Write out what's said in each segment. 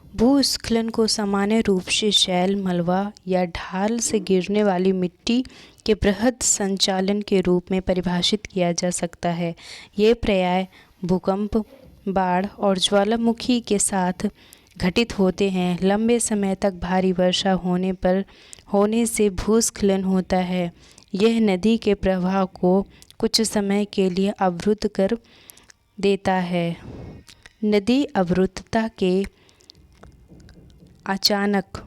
भूस्खलन को सामान्य रूप से शैल, मलबा या ढाल से गिरने वाली मिट्टी के बृहद संचालन के रूप में परिभाषित किया जा सकता है। ये प्रायः भूकंप, बाढ़ और ज्वालामुखी के साथ घटित होते हैं। लंबे समय तक भारी वर्षा होने से भूस्खलन होता है। यह नदी के प्रवाह को कुछ समय के लिए अवरुद्ध कर देता है। नदी अवरुद्धता के अचानक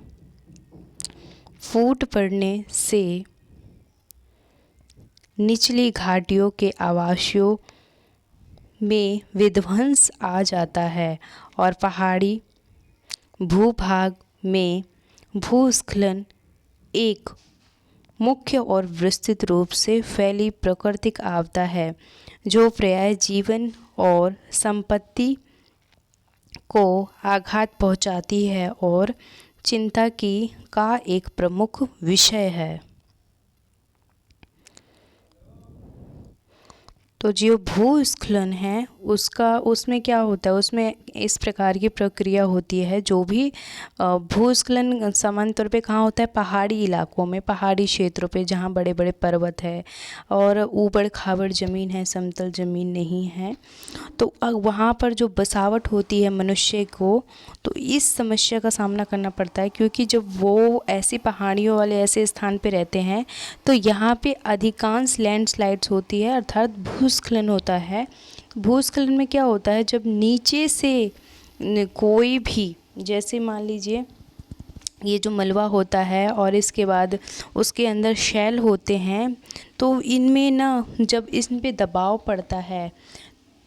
फूट पड़ने से निचली घाटियों के आवासियों में विध्वंस आ जाता है और पहाड़ी भूभाग में भूस्खलन एक मुख्य और विस्तृत रूप से फैली प्राकृतिक आपदा है जो प्रायः जीवन और संपत्ति को आघात पहुंचाती है और चिंता का एक प्रमुख विषय है। तो जो भूस्खलन है उसमें क्या होता है, उसमें इस प्रकार की प्रक्रिया होती है। जो भी भूस्खलन सामान्य तौर पे कहाँ होता है, पहाड़ी इलाकों में, पहाड़ी क्षेत्रों पे जहाँ बड़े बड़े पर्वत है और ऊबड़ खाबड़ ज़मीन है, समतल ज़मीन नहीं है, तो वहाँ पर जो बसावट होती है मनुष्य को, तो इस समस्या का सामना करना पड़ता है। क्योंकि जब वो ऐसी पहाड़ियों वाले ऐसे स्थान पे रहते हैं तो यहाँ पे अधिकांश लैंडस्लाइड्स होती है, अर्थात भूस्खलन होता है। भूस्खलन में क्या होता है, जब नीचे से कोई भी, जैसे मान लीजिए ये जो मलबा होता है और इसके बाद उसके अंदर शैल होते हैं, तो इनमें ना जब इन पे दबाव पड़ता है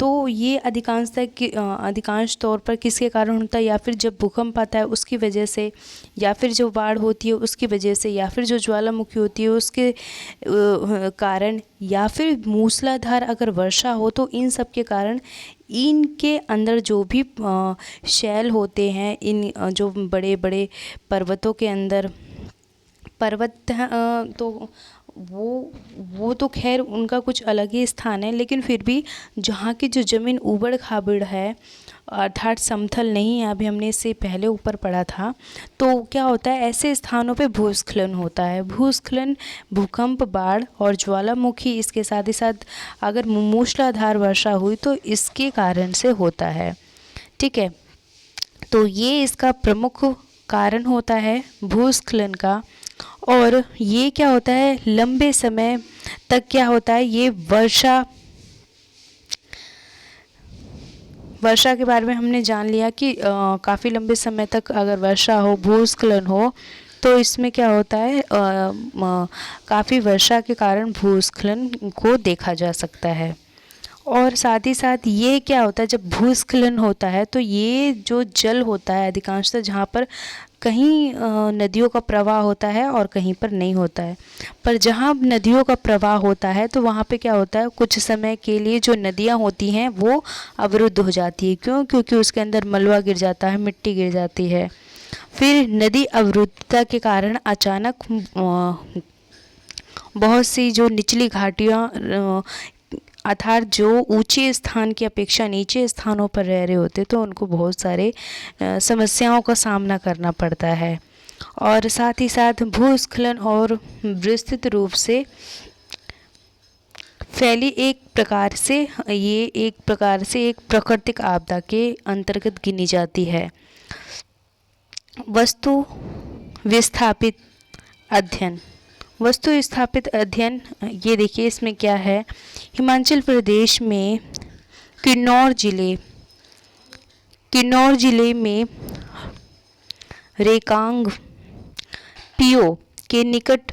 तो ये अधिकांश तौर पर किसके कारण होता है, या फिर जब भूकंप आता है उसकी वजह से, या फिर जो बाढ़ होती है उसकी वजह से, या फिर जो ज्वालामुखी होती है उसके कारण, या फिर मूसलाधार अगर वर्षा हो तो इन सब के कारण इनके अंदर जो भी शैल होते हैं, इन जो बड़े बड़े पर्वतों के अंदर पर्वत तो वो तो खैर उनका कुछ अलग ही स्थान है, लेकिन फिर भी जहाँ की जो ज़मीन ऊबड़ खाबड़ है अर्थात समतल नहीं है, अभी हमने इससे पहले ऊपर पढ़ा था, तो क्या होता है ऐसे स्थानों पे भूस्खलन होता है। भूस्खलन भूकंप, बाढ़ और ज्वालामुखी, इसके साथ ही साथ अगर मूसलाधार वर्षा हुई तो इसके कारण से होता है। ठीक है, तो ये इसका प्रमुख कारण होता है भूस्खलन का। और ये क्या होता है, लंबे समय तक क्या होता है, ये वर्षा के बारे में हमने जान लिया कि काफ़ी लंबे समय तक अगर वर्षा हो, भूस्खलन हो, तो इसमें क्या होता है, काफ़ी वर्षा के कारण भूस्खलन को देखा जा सकता है। और साथ ही साथ ये क्या होता है, जब भूस्खलन होता है तो ये जो जल होता है अधिकांशतः जहाँ पर कहीं नदियों का प्रवाह होता है और कहीं पर नहीं होता है, पर जहाँ नदियों का प्रवाह होता है तो वहाँ पे क्या होता है, कुछ समय के लिए जो नदियाँ होती हैं वो अवरुद्ध हो जाती है। क्यों? क्योंकि उसके अंदर मलबा गिर जाता है, मिट्टी गिर जाती है। फिर नदी अवरुद्धता के कारण अचानक बहुत सी जो निचली घाटियाँ अर्थात जो ऊंचे स्थान की अपेक्षा नीचे स्थानों पर रह रहे होते तो उनको बहुत सारे समस्याओं का सामना करना पड़ता है। और साथ ही साथ भूस्खलन और विस्तृत रूप से फैली एक प्रकार से एक प्राकृतिक आपदा के अंतर्गत गिनी जाती है। वस्तु स्थापित अध्ययन, ये देखिए इसमें क्या है, हिमाचल प्रदेश में किन्नौर जिले में रेकांग पीओ के निकट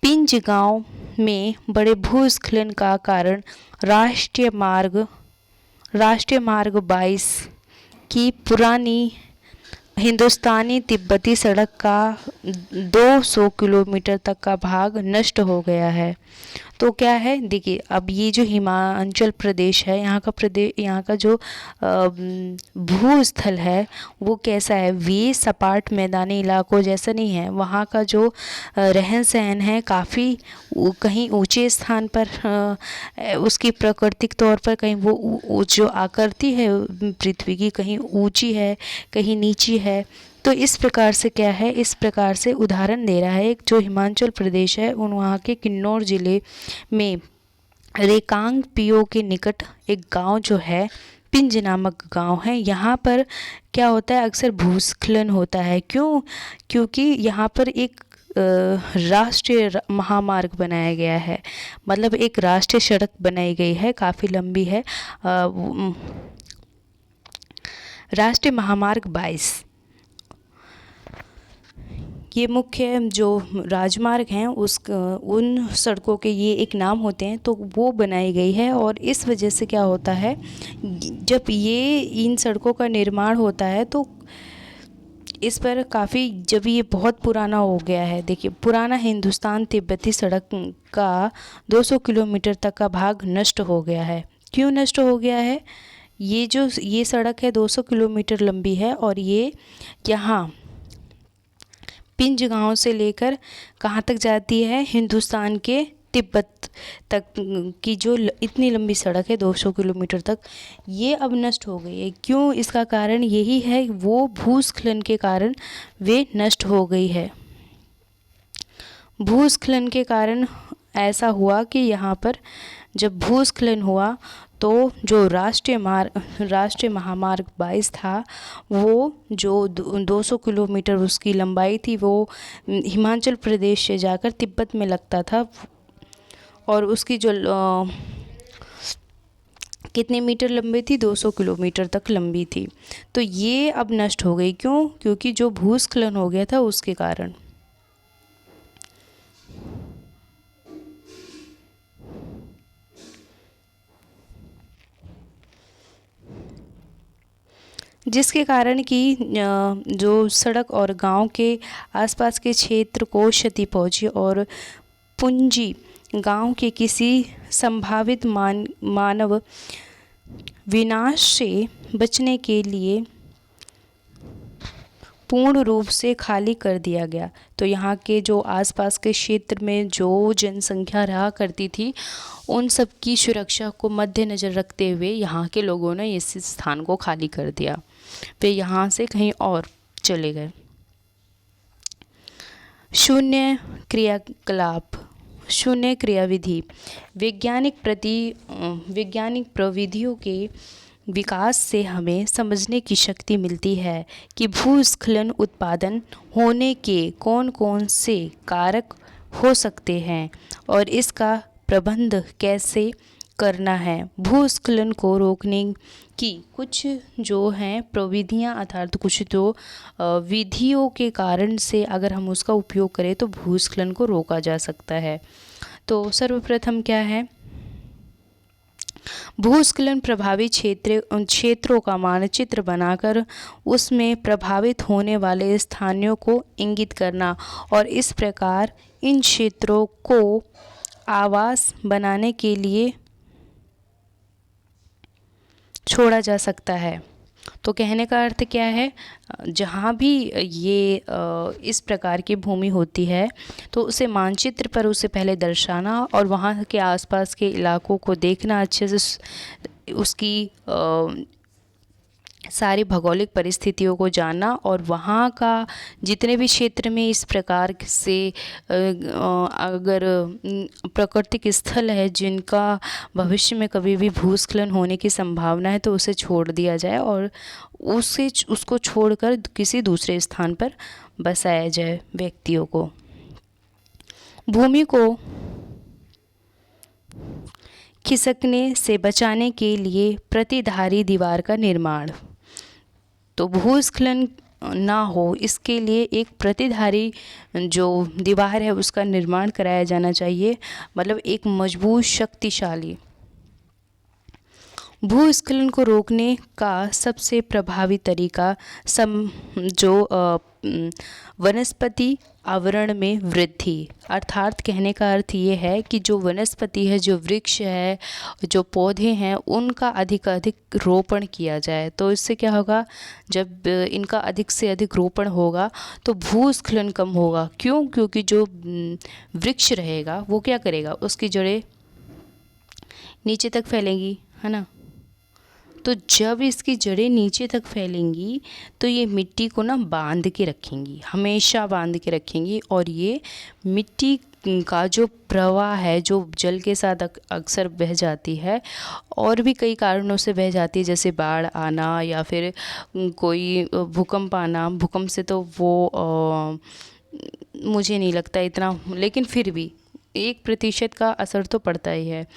पिंज गांव में बड़े भूस्खलन का कारण राष्ट्रीय मार्ग 22 की पुरानी हिंदुस्तानी तिब्बती सड़क का 200 किलोमीटर तक का भाग नष्ट हो गया है। तो क्या है, देखिए अब ये जो हिमाचल प्रदेश है, यहाँ का जो भूस्थल है वो कैसा है, वे सपाट मैदानी इलाकों जैसा नहीं है। वहाँ का जो रहन सहन है काफ़ी कहीं ऊंचे स्थान पर, उसकी प्राकृतिक तौर पर कहीं वो जो आकृति है पृथ्वी की कहीं ऊंची है कहीं नीची है। तो इस प्रकार से क्या है, इस प्रकार से उदाहरण दे रहा है एक जो हिमाचल प्रदेश है उन वहाँ के किन्नौर ज़िले में रेकांग पिओ के निकट एक गांव जो है पिंज नामक गांव है। यहाँ पर क्या होता है, अक्सर भूस्खलन होता है। क्योंकि यहाँ पर एक राष्ट्रीय महामार्ग बनाया गया है, मतलब एक राष्ट्रीय सड़क बनाई गई है, काफ़ी लंबी है, राष्ट्रीय महामार्ग 22। ये मुख्य जो राजमार्ग हैं उन सड़कों के ये एक नाम होते हैं, तो वो बनाई गई है। और इस वजह से क्या होता है, जब ये इन सड़कों का निर्माण होता है तो इस पर काफ़ी, जब ये बहुत पुराना हो गया है, देखिए पुराना हिंदुस्तान तिब्बती सड़क का 200 किलोमीटर तक का भाग नष्ट हो गया है। क्यों नष्ट हो गया है, ये सड़क है 200 किलोमीटर लंबी है और ये यहाँ पिंज गांव से लेकर कहाँ तक जाती है, हिंदुस्तान के तिब्बत तक की जो इतनी लंबी सड़क है 200 किलोमीटर तक, ये अब नष्ट हो गई है। क्यों, इसका कारण यही है, वो भूस्खलन के कारण वे नष्ट हो गई है। भूस्खलन के कारण ऐसा हुआ कि यहाँ पर जब भूस्खलन हुआ तो जो राष्ट्रीय महामार्ग 22 था, वो जो 200 किलोमीटर उसकी लंबाई थी, वो हिमाचल प्रदेश से जाकर तिब्बत में लगता था और उसकी जो कितने मीटर लंबी थी, 200 किलोमीटर तक लंबी थी। तो ये अब नष्ट हो गई। क्यों, क्योंकि जो भूस्खलन हो गया था उसके कारण। जिसके कारण कि जो सड़क और गांव के आसपास के क्षेत्र को क्षति पहुंची और पुंजी गांव के किसी संभावित मानव विनाश से बचने के लिए पूर्ण रूप से खाली कर दिया गया। तो यहाँ के जो आसपास के क्षेत्र में जो जनसंख्या रहा करती थी, उन सब की सुरक्षा को मद्देनज़र रखते हुए यहाँ के लोगों ने इस स्थान को खाली कर दिया, वे यहाँ से कहीं और चले गए। शून्य क्रियाविधि वैज्ञानिक प्रविधियों के विकास से हमें समझने की शक्ति मिलती है कि भूस्खलन उत्पादन होने के कौन कौन से कारक हो सकते हैं और इसका प्रबंध कैसे करना है। भूस्खलन को रोकने की कुछ जो हैं प्रविधियां, अर्थात कुछ जो विधियों के कारण से अगर हम उसका उपयोग करें तो भूस्खलन को रोका जा सकता है। तो सर्वप्रथम क्या है, भूस्खलन प्रभावित क्षेत्रों का मानचित्र बनाकर उसमें प्रभावित होने वाले स्थानों को इंगित करना और इस प्रकार इन क्षेत्रों को आवास बनाने के लिए छोड़ा जा सकता है। तो कहने का अर्थ क्या है, जहाँ भी ये इस प्रकार की भूमि होती है तो उसे मानचित्र पर उसे पहले दर्शाना और वहाँ के आसपास के इलाकों को देखना, अच्छे से उसकी सारी भौगोलिक परिस्थितियों को जानना और वहाँ का जितने भी क्षेत्र में इस प्रकार से अगर प्राकृतिक स्थल है जिनका भविष्य में कभी भी भूस्खलन होने की संभावना है तो उसे छोड़ दिया जाए और उसको छोड़कर किसी दूसरे स्थान पर बसाया जाए व्यक्तियों को। भूमि को खिसकने से बचाने के लिए प्रतिधारी दीवार का निर्माण। तो भूस्खलन ना हो इसके लिए एक प्रतिधारी जो दीवार है उसका निर्माण कराया जाना चाहिए, मतलब एक मजबूत शक्तिशाली। भूस्खलन को रोकने का सबसे प्रभावी तरीका वनस्पति आवरण में वृद्धि, अर्थात कहने का अर्थ ये है कि जो वनस्पति है, जो वृक्ष है, जो पौधे हैं, उनका अधिक रोपण किया जाए। तो इससे क्या होगा, जब इनका अधिक से अधिक रोपण होगा तो भूस्खलन कम होगा। क्यों? क्योंकि जो वृक्ष रहेगा वो क्या करेगा, उसकी जड़ें नीचे तक फैलेंगी, है ना। तो जब इसकी जड़ें नीचे तक फैलेंगी तो ये मिट्टी को ना बांध के रखेंगी, हमेशा बांध के रखेंगी। और ये मिट्टी का जो प्रवाह है, जो जल के साथ अक्सर बह जाती है और भी कई कारणों से बह जाती है, जैसे बाढ़ आना या फिर कोई भूकंप आना। भूकंप से तो वो मुझे नहीं लगता इतना, लेकिन फिर भी 1% का असर तो पड़ता ही है।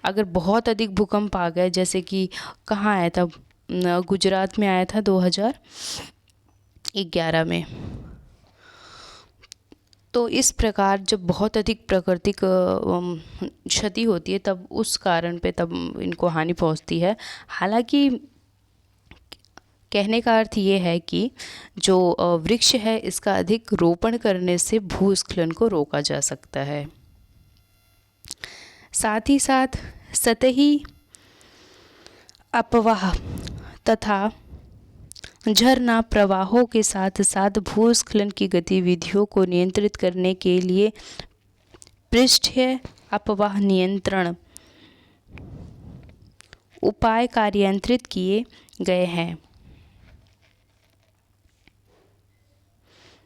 अगर बहुत अधिक भूकंप आ गए, जैसे कि कहाँ आया था, गुजरात में आया था 2011 में। तो इस प्रकार जब बहुत अधिक प्राकृतिक क्षति होती है तब उस कारण पे तब इनको हानि पहुंचती है। हालांकि कहने का अर्थ ये है कि जो वृक्ष है इसका अधिक रोपण करने से भूस्खलन को रोका जा सकता है। साथ ही साथ सतही अपवाह तथा झरना प्रवाहों के साथ साथ भूस्खलन की गतिविधियों को नियंत्रित करने के लिए पृष्ठीय अपवाह नियंत्रण उपाय कार्यान्वित किए गए हैं।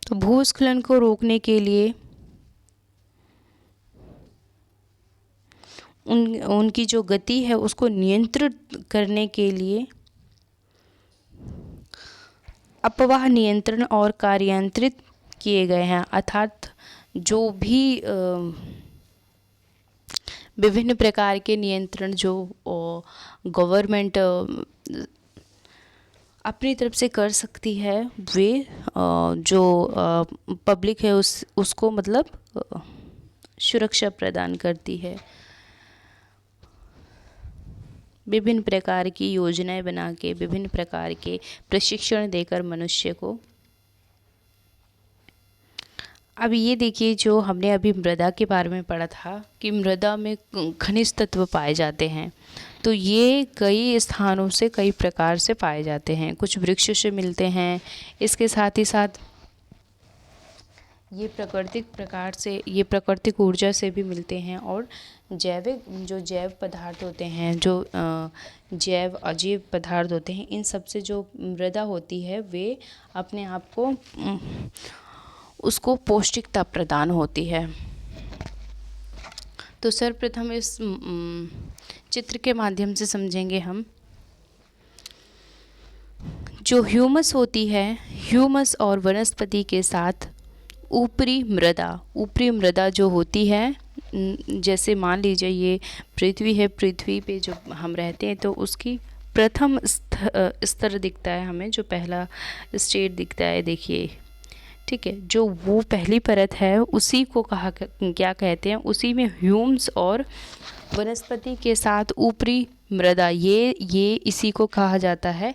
तो भूस्खलन को रोकने के लिए उनकी जो गति है उसको नियंत्रित करने के लिए अपवाह नियंत्रण और कार्यान्वित किए गए हैं। अर्थात जो भी विभिन्न प्रकार के नियंत्रण जो गवर्नमेंट अपनी तरफ से कर सकती है, वे जो पब्लिक है उसको मतलब सुरक्षा प्रदान करती है। विभिन्न प्रकार की योजनाएं बना के, विभिन्न प्रकार के प्रशिक्षण देकर मनुष्य को। अब ये देखिए, जो हमने अभी मृदा के बारे में पढ़ा था कि मृदा में खनिज तत्व पाए जाते हैं, तो ये कई स्थानों से कई प्रकार से पाए जाते हैं। कुछ वृक्षों से मिलते हैं, इसके साथ ही साथ ये प्राकृतिक ऊर्जा से भी मिलते हैं। और जैव पदार्थ होते हैं, जो जैव अजैव पदार्थ होते हैं, इन सब से जो मृदा होती है वे अपने आप को उसको पौष्टिकता प्रदान होती है। तो सर्वप्रथम इस चित्र के माध्यम से समझेंगे हम। जो ह्यूमस होती है, ह्यूमस और वनस्पति के साथ ऊपरी मृदा जो होती है, जैसे मान लीजिए ये पृथ्वी है, पृथ्वी पे जो हम रहते हैं तो उसकी प्रथम स्तर दिखता है हमें, जो पहला स्टेट दिखता है, देखिए, ठीक है। जो वो पहली परत है उसी को क्या कहते हैं, उसी में ह्यूमस और वनस्पति के साथ ऊपरी मृदा, ये इसी को कहा जाता है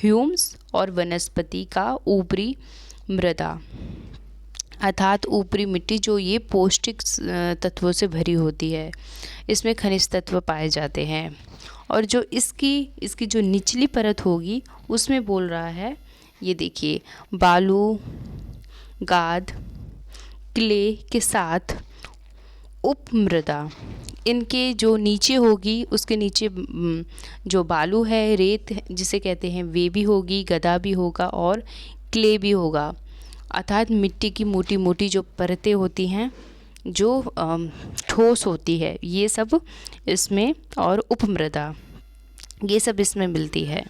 ह्यूमस और वनस्पति का ऊपरी मृदा। अर्थात ऊपरी मिट्टी जो ये पौष्टिक तत्वों से भरी होती है, इसमें खनिज तत्व पाए जाते हैं। और जो इसकी जो निचली परत होगी उसमें बोल रहा है, ये देखिए, बालू, गाद, क्ले के साथ उपमृदा। इनके जो नीचे होगी, उसके नीचे जो बालू है, रेत जिसे कहते हैं, वे भी होगी, गदा भी होगा और क्ले भी होगा। अर्थात मिट्टी की मोटी मोटी जो परतें होती हैं, जो ठोस होती है, ये सब इसमें, और उपमृदा, ये सब इसमें मिलती है।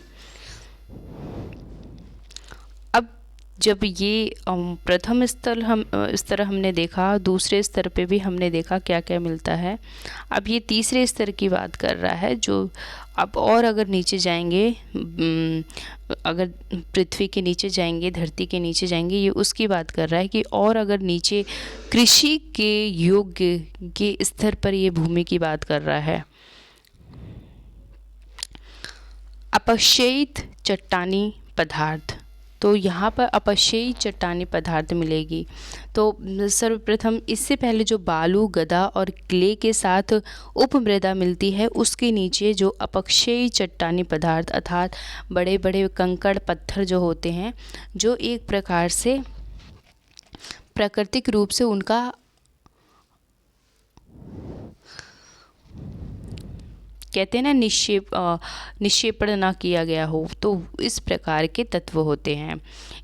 अब जब ये प्रथम स्तर हमने देखा, दूसरे स्तर पे भी हमने देखा क्या क्या मिलता है। अब ये तीसरे स्तर की बात कर रहा है, जो अब और अगर नीचे जाएंगे, अगर पृथ्वी के नीचे जाएंगे, धरती के नीचे जाएंगे, ये उसकी बात कर रहा है कि और अगर नीचे कृषि के योग्य के स्तर पर ये भूमि की बात कर रहा है। अपक्षयित चट्टानी पदार्थ, तो यहाँ पर अपक्षयी चट्टानी पदार्थ मिलेगी। तो सर्वप्रथम इससे पहले जो बालू, गदा और क्ले के साथ उपमृदा मिलती है, उसके नीचे जो अपक्षयी चट्टानी पदार्थ अर्थात बड़े बड़े कंकड़ पत्थर जो होते हैं, जो एक प्रकार से प्राकृतिक रूप से उनका कहते हैं ना निक्षेपण ना किया गया हो, तो इस प्रकार के तत्व होते हैं।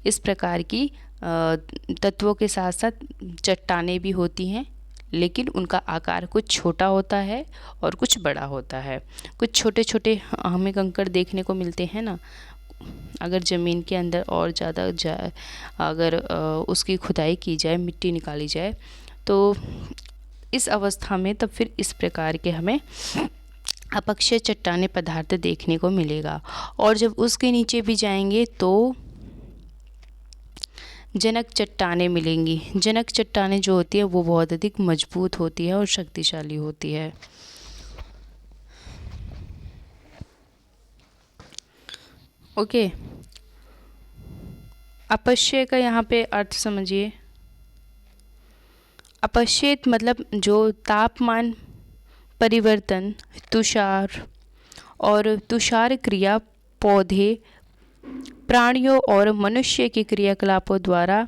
इस प्रकार की तत्वों के साथ साथ चट्टानें भी होती हैं, लेकिन उनका आकार कुछ छोटा होता है और कुछ बड़ा होता है। कुछ छोटे छोटे हमें कंकड़ देखने को मिलते हैं ना, अगर ज़मीन के अंदर और ज़्यादा जाए, अगर उसकी खुदाई की जाए, मिट्टी निकाली जाए, तो इस अवस्था में तब फिर इस प्रकार के हमें अपक्षय चट्टाने पदार्थ देखने को मिलेगा। और जब उसके नीचे भी जाएंगे तो जनक चट्टानें मिलेंगी। जनक चट्टानें जो होती है वो बहुत अधिक मजबूत होती है और शक्तिशाली होती है। ओके, अपक्षय का यहाँ पे अर्थ समझिए। अपक्षयित मतलब जो तापमान परिवर्तन, तुषार और तुषार क्रिया पौधे, प्राणियों और मनुष्य के क्रियाकलापों द्वारा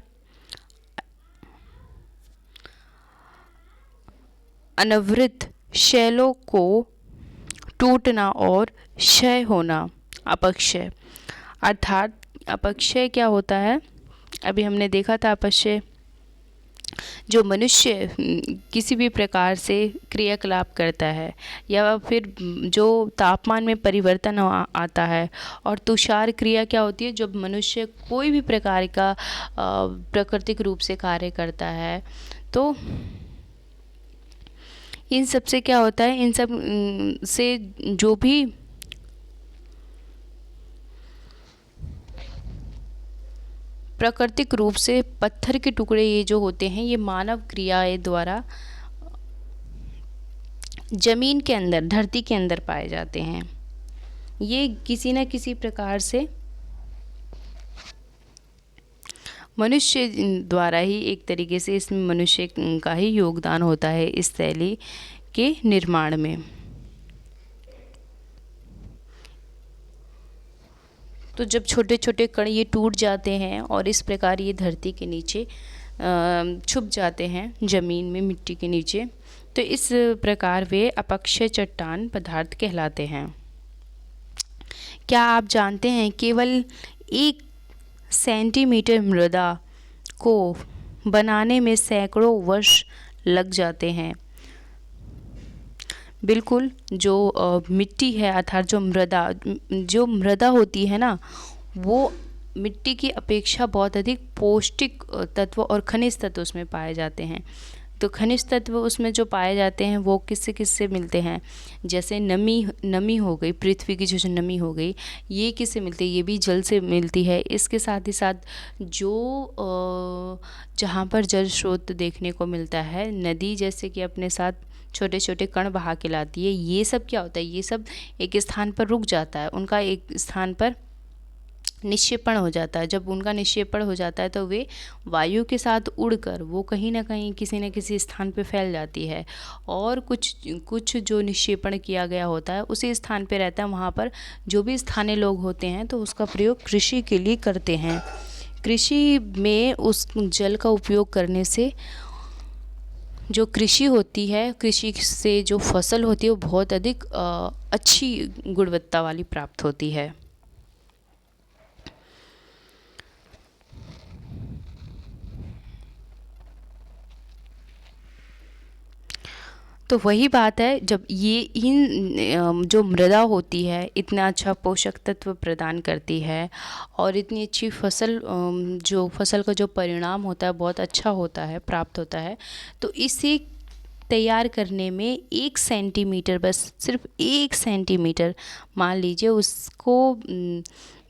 अनवरत शैलों को टूटना और क्षय होना अपक्षय। अर्थात अपक्षय क्या होता है, अभी हमने देखा था अपक्षय जो मनुष्य किसी भी प्रकार से क्रियाकलाप करता है या फिर जो तापमान में परिवर्तन आता है, और तुषार क्रिया क्या होती है जब मनुष्य कोई भी प्रकार का प्राकृतिक रूप से कार्य करता है। तो इन सब से क्या होता है, इन सब से जो भी प्राकृतिक रूप से पत्थर के टुकड़े ये जो होते हैं, ये मानव क्रियाएं द्वारा जमीन के अंदर, धरती के अंदर पाए जाते हैं। ये किसी न किसी प्रकार से मनुष्य द्वारा ही, एक तरीके से इसमें मनुष्य का ही योगदान होता है इस शैली के निर्माण में। तो जब छोटे छोटे कण ये टूट जाते हैं और इस प्रकार ये धरती के नीचे छुप जाते हैं, ज़मीन में, मिट्टी के नीचे, तो इस प्रकार वे अपक्षय चट्टान पदार्थ कहलाते हैं। क्या आप जानते हैं केवल 1 सेंटीमीटर मृदा को बनाने में सैकड़ों वर्ष लग जाते हैं। बिल्कुल, जो मिट्टी है अर्थात जो मृदा होती है ना, वो मिट्टी की अपेक्षा बहुत अधिक पौष्टिक तत्व और खनिज तत्व उसमें पाए जाते हैं। तो खनिज तत्व उसमें जो पाए जाते हैं वो किससे किससे मिलते हैं, जैसे नमी हो गई, पृथ्वी की जो नमी हो गई, ये किससे मिलती है, ये भी जल से मिलती है। इसके साथ ही साथ जो जहाँ पर जल स्रोत देखने को मिलता है, नदी जैसे कि अपने साथ छोटे छोटे कण बहा के लाती है, ये सब क्या होता है, ये सब एक स्थान पर रुक जाता है, उनका एक स्थान पर निक्षेपण हो जाता है। जब उनका निक्षेपण हो जाता है तो वे वायु के साथ उड़कर वो कहीं ना कहीं किसी न किसी स्थान पर फैल जाती है, और कुछ जो निक्षेपण किया गया होता है उसी स्थान पर रहता है। वहाँ पर जो भी स्थानीय लोग होते हैं तो उसका प्रयोग कृषि के लिए करते हैं। कृषि में उस जल का उपयोग करने से जो कृषि होती है, कृषि से जो फसल होती है वो बहुत अधिक अच्छी गुणवत्ता वाली प्राप्त होती है। तो वही बात है, जब ये इन जो मृदा होती है इतना अच्छा पोषक तत्व प्रदान करती है और इतनी अच्छी फसल, जो फसल का जो परिणाम होता है बहुत अच्छा होता है, प्राप्त होता है। तो इसे तैयार करने में 1 सेंटीमीटर, बस सिर्फ 1 सेंटीमीटर मान लीजिए, उसको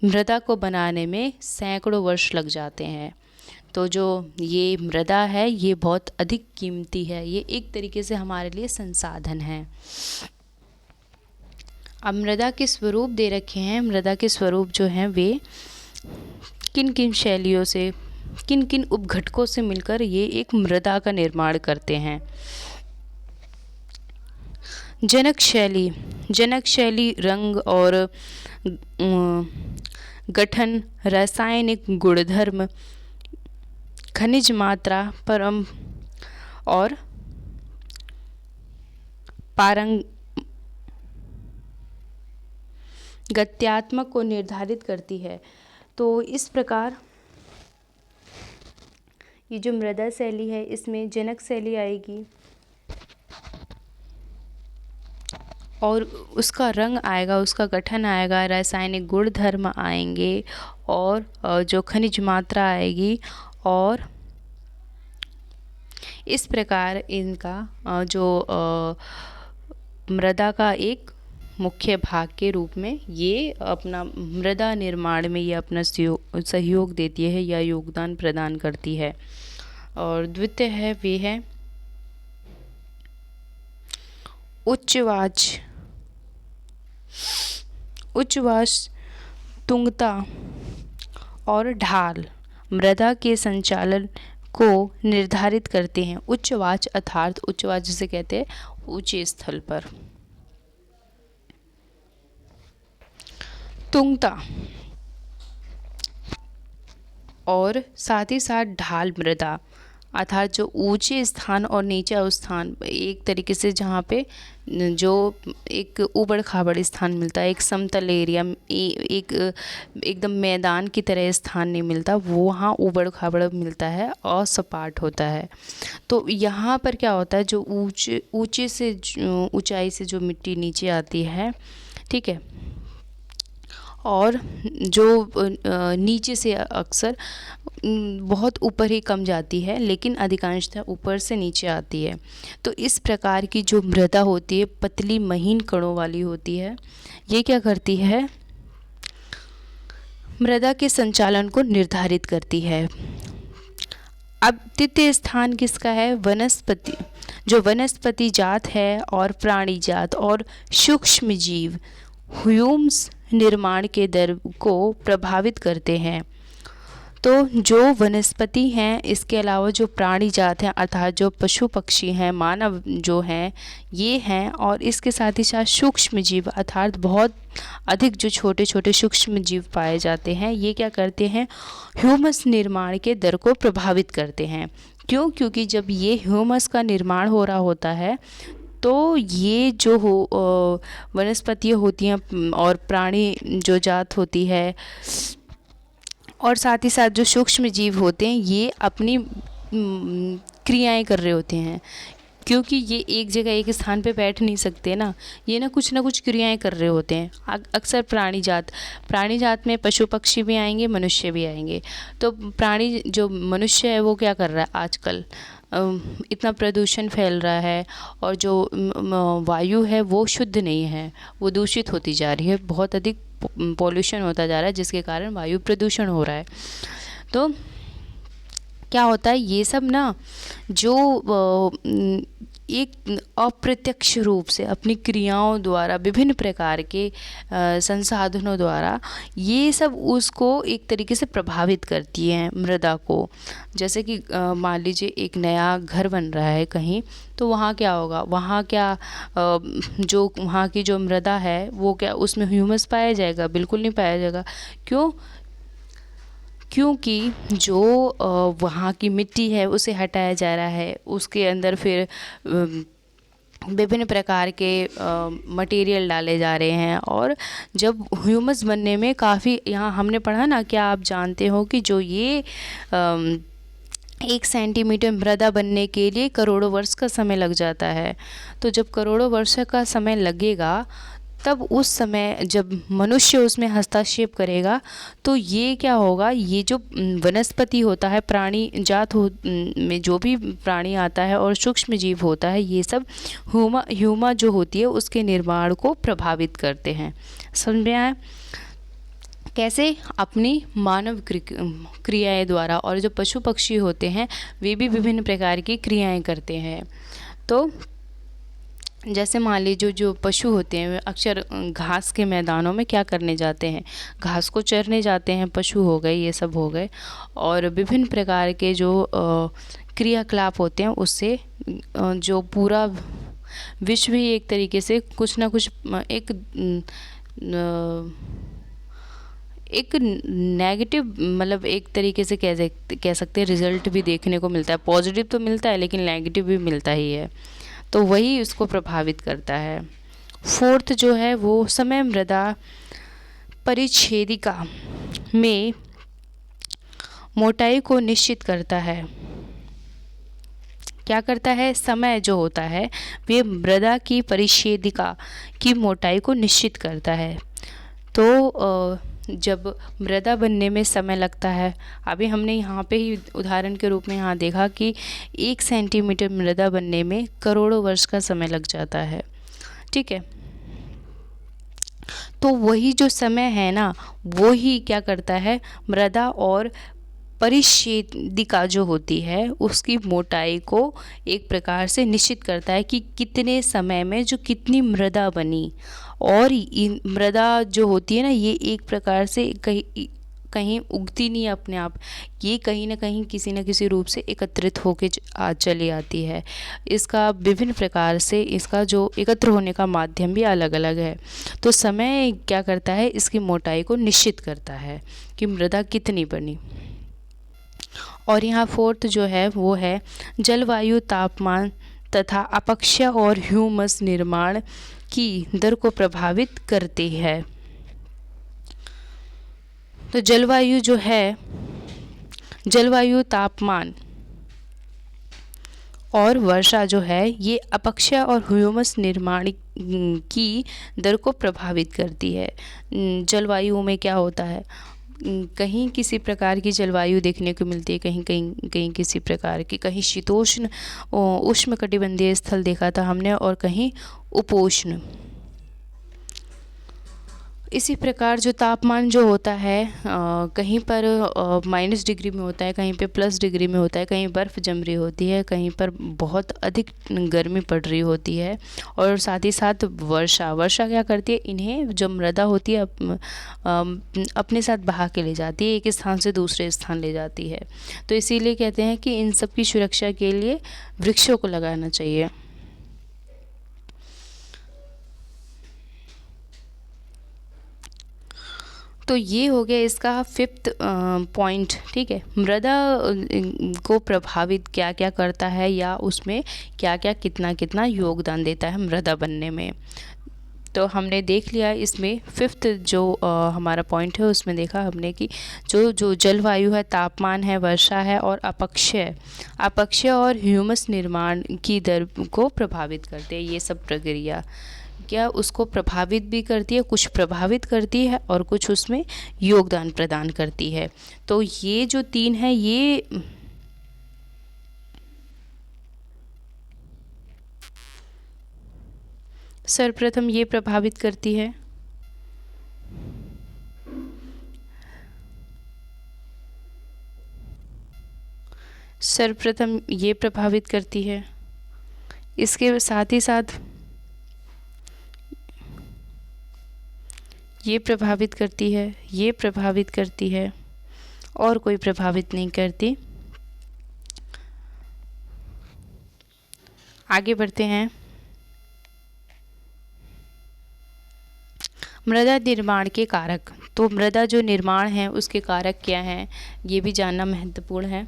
मृदा को बनाने में सैकड़ों वर्ष लग जाते हैं। तो जो ये मृदा है ये बहुत अधिक कीमती है, ये एक तरीके से हमारे लिए संसाधन है। अब मृदा के स्वरूप दे रखे हैं। मृदा के स्वरूप जो हैं वे किन किन शैलियों से, किन किन उपघटकों से मिलकर ये एक मृदा का निर्माण करते हैं। जनक शैली, जनक शैली रंग और गठन, रासायनिक गुणधर्म, खनिज मात्रा, परम और गत्यात्मक को निर्धारित करती है। तो इस प्रकार ये जो मृदा शैली है इसमें जनक शैली आएगी और उसका रंग आएगा, उसका गठन आएगा, रासायनिक गुणधर्म आएंगे और जो खनिज मात्रा आएगी, और इस प्रकार इनका जो मृदा का एक मुख्य भाग के रूप में ये अपना मृदा निर्माण में ये अपना सहयोग देती है या योगदान प्रदान करती है। और द्वितीय है वे है उच्चवाच, उच्चवाच, तुंगता और ढाल मृदा के संचालन को निर्धारित करते हैं। उच्चवाच अर्थात उच्चवाच जिसे कहते हैं ऊंचे स्थल पर। तुंगता और साथ ही साथ ढाल मृदा अर्थात जो ऊंचे स्थान और नीचा स्थान, एक तरीके से जहाँ पे जो एक ऊबड़ खाबड़ स्थान मिलता है, एक समतल एरिया, एक एकदम मैदान की तरह स्थान नहीं मिलता, वो वहाँ ऊबड़ खाबड़ मिलता है और सपाट होता है। तो यहाँ पर क्या होता है, जो ऊंचे से ऊंचाई से जो मिट्टी नीचे आती है, ठीक है, और जो नीचे से अक्सर बहुत ऊपर ही कम जाती है, लेकिन अधिकांशतः ऊपर से नीचे आती है। तो इस प्रकार की जो मृदा होती है पतली महीन कणों वाली होती है। ये क्या करती है, मृदा के संचालन को निर्धारित करती है। अब तृतीय स्थान किसका है, वनस्पति, जो वनस्पति जात है और प्राणी जात और सूक्ष्म जीव ह्यूमस निर्माण के दर को प्रभावित करते हैं। तो जो वनस्पति हैं, इसके अलावा जो प्राणी जात हैं अर्थात जो पशु पक्षी हैं, मानव जो हैं, ये हैं, और इसके साथ ही साथ सूक्ष्म जीव अर्थात बहुत अधिक जो छोटे छोटे सूक्ष्म जीव पाए जाते हैं, ये क्या करते हैं, ह्यूमस निर्माण के दर को प्रभावित करते हैं। क्यों? क्योंकि जब ये ह्यूमस का निर्माण हो रहा होता है तो ये जो वनस्पतियाँ होती हैं और प्राणी जो जात होती है और साथ ही साथ जो सूक्ष्म जीव होते हैं, ये अपनी क्रियाएं कर रहे होते हैं, क्योंकि ये एक जगह एक स्थान पे बैठ नहीं सकते ना, ये ना कुछ क्रियाएं कर रहे होते हैं। अक्सर प्राणी जात में पशु पक्षी भी आएंगे, मनुष्य भी आएंगे। तो प्राणी जो मनुष्य है वो क्या कर रहा है, आजकल इतना प्रदूषण फैल रहा है और जो वायु है वो शुद्ध नहीं है, वो दूषित होती जा रही है, बहुत अधिक पॉल्यूशन होता जा रहा है, जिसके कारण वायु प्रदूषण हो रहा है। तो क्या होता है, ये सब ना जो एक अप्रत्यक्ष रूप से अपनी क्रियाओं द्वारा, विभिन्न प्रकार के संसाधनों द्वारा ये सब उसको एक तरीके से प्रभावित करती हैं मृदा को। जैसे कि मान लीजिए एक नया घर बन रहा है कहीं, तो वहाँ क्या होगा, वहाँ क्या जो वहाँ की जो मृदा है वो क्या उसमें ह्यूमस पाया जाएगा? बिल्कुल नहीं पाया जाएगा। क्यों? क्योंकि जो वहाँ की मिट्टी है उसे हटाया जा रहा है, उसके अंदर फिर विभिन्न प्रकार के मटेरियल डाले जा रहे हैं, और जब ह्यूमस बनने में काफ़ी, यहाँ हमने पढ़ा ना, क्या आप जानते हो कि जो ये 1 सेंटीमीटर मृदा बनने के लिए करोड़ों वर्ष का समय लग जाता है। तो जब करोड़ों वर्ष का समय लगेगा, तब उस समय जब मनुष्य उसमें हस्तक्षेप करेगा तो ये क्या होगा, ये जो वनस्पति होता है, प्राणी जात में जो भी प्राणी आता है और सूक्ष्म जीव होता है, ये सब ह्यूमा जो होती है उसके निर्माण को प्रभावित करते हैं। समझ में आया? कैसे? अपनी मानव क्रियाएं द्वारा। और जो पशु पक्षी होते हैं वे भी विभिन्न प्रकार की क्रियाएं करते हैं। तो जैसे मान लीजिए जो पशु होते हैं वे अक्सर घास के मैदानों में क्या करने जाते हैं, घास को चरने जाते हैं, पशु हो गए, ये सब हो गए, और विभिन्न प्रकार के जो क्रियाकलाप होते हैं उससे जो पूरा विश्व ही एक तरीके से कुछ ना कुछ एक नेगेटिव, मतलब एक तरीके से कह सकते हैं रिजल्ट भी देखने को मिलता है। पॉजिटिव तो मिलता है लेकिन नेगेटिव भी मिलता ही है, तो वही उसको प्रभावित करता है। फोर्थ जो है वो समय मृदा परिच्छेदिका में मोटाई को निश्चित करता है। क्या करता है? समय जो होता है वे मृदा की परिच्छेदिका की मोटाई को निश्चित करता है। तो जब मृदा बनने में समय लगता है, अभी हमने यहाँ पे ही उदाहरण के रूप में यहाँ देखा कि 1 सेंटीमीटर मृदा बनने में करोड़ों वर्ष का समय लग जाता है, ठीक है। तो वही जो समय है ना, वो ही क्या करता है, मृदा और परिच्छेदिका जो होती है उसकी मोटाई को एक प्रकार से निश्चित करता है कि कितने समय में जो कितनी मृदा बनी। और मृदा जो होती है ना, ये एक प्रकार से कहीं कहीं उगती नहीं है अपने आप, ये कहीं ना कहीं किसी न किसी रूप से एकत्रित होके चली आती है। इसका विभिन्न प्रकार से इसका जो एकत्र होने का माध्यम भी अलग अलग है। तो समय क्या करता है, इसकी मोटाई को निश्चित करता है कि मृदा कितनी बनी। और यहाँ फोर्थ जो है वो है जलवायु, तापमान तथा अपक्षय और ह्यूमस निर्माण की दर को प्रभावित करती है। तो जलवायु जो है, जलवायु, तापमान और वर्षा जो है ये अपक्षय और ह्यूमस निर्माण की दर को प्रभावित करती है। जलवायु में क्या होता है, कहीं किसी प्रकार की जलवायु देखने को मिलती है, कहीं किसी प्रकार की, कहीं शीतोष्ण उष्णकटिबंधीय स्थल देखा था हमने और कहीं उपोष्ण। इसी प्रकार जो तापमान जो होता है कहीं पर -डिग्री में होता है, कहीं पे +डिग्री में होता है, कहीं बर्फ़ जम रही होती है, कहीं पर बहुत अधिक गर्मी पड़ रही होती है। और साथ ही साथ वर्षा क्या करती है, इन्हें जो मृदा होती है अपने साथ बहा के ले जाती है, एक स्थान से दूसरे स्थान ले जाती है। तो इसीलिए कहते हैं कि इन सब की सुरक्षा के लिए वृक्षों को लगाना चाहिए। तो ये हो गया इसका 5th पॉइंट, ठीक है। मृदा को प्रभावित क्या क्या करता है या उसमें क्या क्या कितना योगदान देता है मृदा बनने में। तो हमने देख लिया इसमें 5th जो हमारा पॉइंट है उसमें देखा हमने कि जो जलवायु है, तापमान है, वर्षा है और अपक्षय और ह्यूमस निर्माण की दर को प्रभावित करते हैं। ये सब प्रक्रिया क्या उसको प्रभावित भी करती है, कुछ प्रभावित करती है और कुछ उसमें योगदान प्रदान करती है। तो ये जो 3 है ये सर्वप्रथम ये प्रभावित करती है, सर्वप्रथम ये प्रभावित करती है, इसके साथ ही साथ ये प्रभावित करती है, ये प्रभावित करती है और कोई प्रभावित नहीं करती। आगे बढ़ते हैं। मृदा निर्माण के कारक। तो मृदा जो निर्माण है उसके कारक क्या हैं, ये भी जानना महत्वपूर्ण है।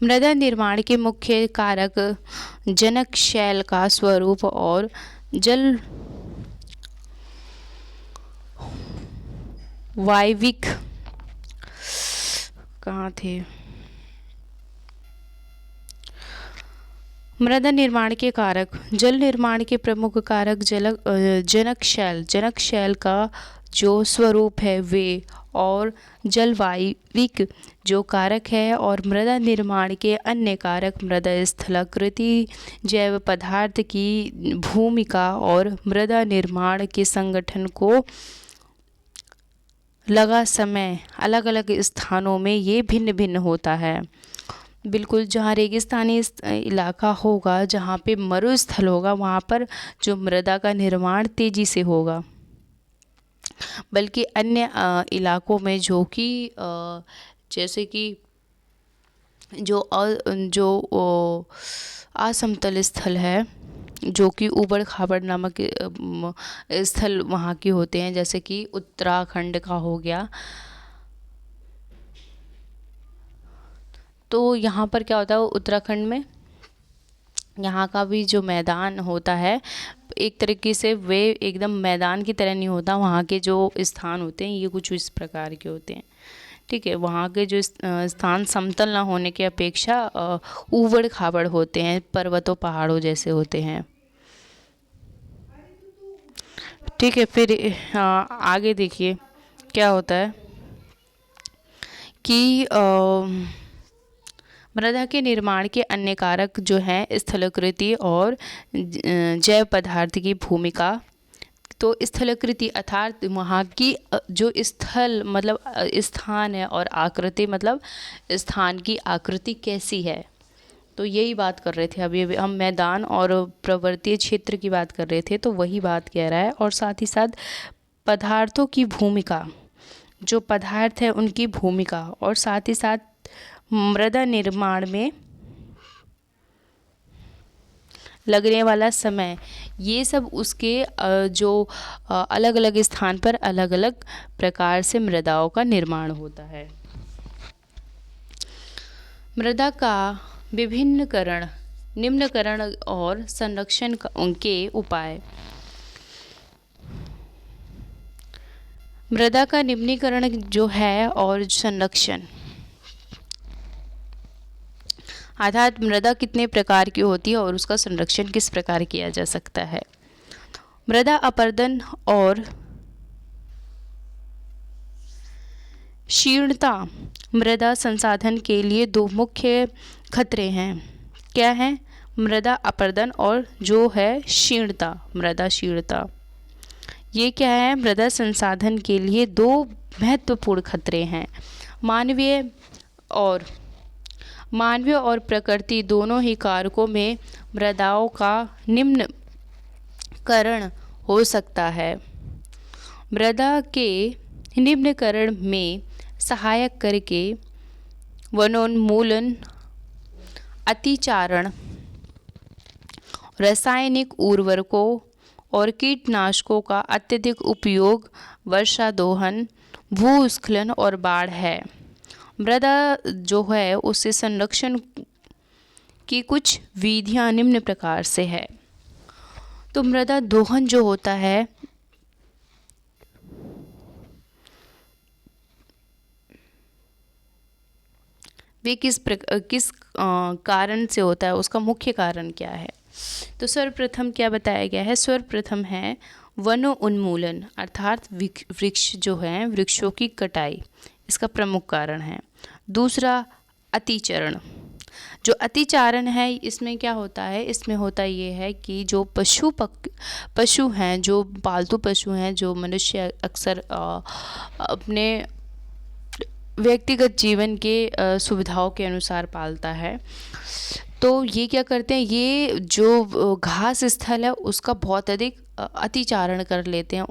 मृदा निर्माण के मुख्य कारक जनक शैल का स्वरूप और जल वायविक कहाँ थे, मृदा निर्माण के कारक। जल निर्माण के प्रमुख कारक जनक शैल का जो स्वरूप है वे, और जलवायविक जो कारक है, और मृदा निर्माण के अन्य कारक मृदा स्थलाकृति, जैव पदार्थ की भूमिका और मृदा निर्माण के संगठन को लगा समय अलग अलग स्थानों में ये भिन्न भिन्न होता है। बिल्कुल, जहाँ रेगिस्तानी इलाका होगा, जहाँ पे मरुस्थल होगा, वहाँ पर जो मृदा का निर्माण तेज़ी से होगा। बल्कि अन्य इलाकों में जो कि जैसे कि जो असमतल स्थल है, जो कि ऊबड़ खाबड़ नामक स्थल वहाँ के होते हैं, जैसे कि उत्तराखंड का हो गया। तो यहाँ पर क्या होता है, उत्तराखंड में यहाँ का भी जो मैदान होता है, एक तरीके से वे एकदम मैदान की तरह नहीं होता। वहाँ के जो स्थान होते हैं ये कुछ इस प्रकार के होते हैं, ठीक है। वहाँ के जो स्थान समतल ना होने की अपेक्षा ऊबड़ खाबड़ होते हैं, पर्वतों पहाड़ों जैसे होते हैं, ठीक है। फिर आगे देखिए क्या होता है कि मृदा के निर्माण के अन्य कारक जो हैं स्थलाकृति और जैव पदार्थ की भूमिका। तो स्थलाकृति अर्थात वहाँ की जो स्थल मतलब स्थान है, और आकृति मतलब स्थान की आकृति कैसी है। तो यही बात कर रहे थे अभी हम मैदान और पर्वतीय क्षेत्र की बात कर रहे थे, तो वही बात कह रहा है। और साथ ही साथ पदार्थों की भूमिका, जो पदार्थ है उनकी भूमिका, और साथ ही साथ मृदा निर्माण में लगने वाला समय, ये सब उसके जो अलग अलग स्थान पर अलग अलग प्रकार से मृदाओं का निर्माण होता है। मृदा का विभिन्नकरण, निम्नकरण और संरक्षण के उपाय। मृदा का निम्नीकरण जो है और संरक्षण, अर्थात मृदा कितने प्रकार की होती है और उसका संरक्षण किस प्रकार किया जा सकता है। मृदा अपरदन और क्षीणता मृदा संसाधन के लिए दो मुख्य खतरे हैं। क्या है? मृदा अपरदन और जो है क्षीणता, मृदा क्षीणता। ये क्या है? मृदा संसाधन के लिए दो महत्वपूर्ण खतरे हैं। मानवीय और प्रकृति दोनों ही कारकों में मृदाओं का निम्नकरण हो सकता है। मृदा के निम्नकरण में सहायक करके वनोन्मूलन, अतिचारण, रासायनिक उर्वरकों और कीटनाशकों का अत्यधिक उपयोग, वर्षा दोहन, भूस्खलन और बाढ़ है। मृदा जो है उससे संरक्षण की कुछ विधियां निम्न प्रकार से है। तो मृदा दोहन जो होता है, वे किस कारण से होता है, उसका मुख्य कारण क्या है। तो सर्वप्रथम क्या बताया गया है? सर्वप्रथम है वनो उन्मूलन, अर्थात वृक्ष जो हैं, वृक्षों की कटाई, इसका प्रमुख कारण है। दूसरा अतिचरण, जो अतिचारण है इसमें क्या होता है? इसमें होता ये है कि जो पशु हैं, जो पालतू पशु हैं, जो मनुष्य अक्सर अपने व्यक्तिगत जीवन के सुविधाओं के अनुसार पालता है, तो ये क्या करते हैं, ये जो घास स्थल है उसका बहुत अधिक अतिचारण कर लेते हैं।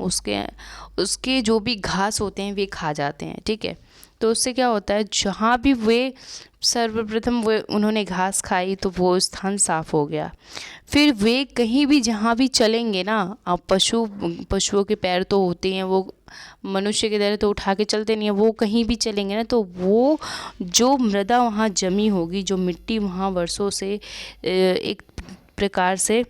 उसके जो भी घास होते हैं वे खा जाते हैं, ठीक है। तो उससे क्या होता है, जहाँ भी वे सर्वप्रथम उन्होंने घास खाई तो वो स्थान साफ हो गया। फिर वे कहीं भी जहाँ भी चलेंगे ना, अब पशुओं के पैर तो होते हैं, वो मनुष्य के तरह तो उठा के चलते नहीं है, वो कहीं भी चलेंगे ना तो वो जो मृदा वहाँ जमी होगी, जो मिट्टी वहाँ वर्षों से एक प्रकार से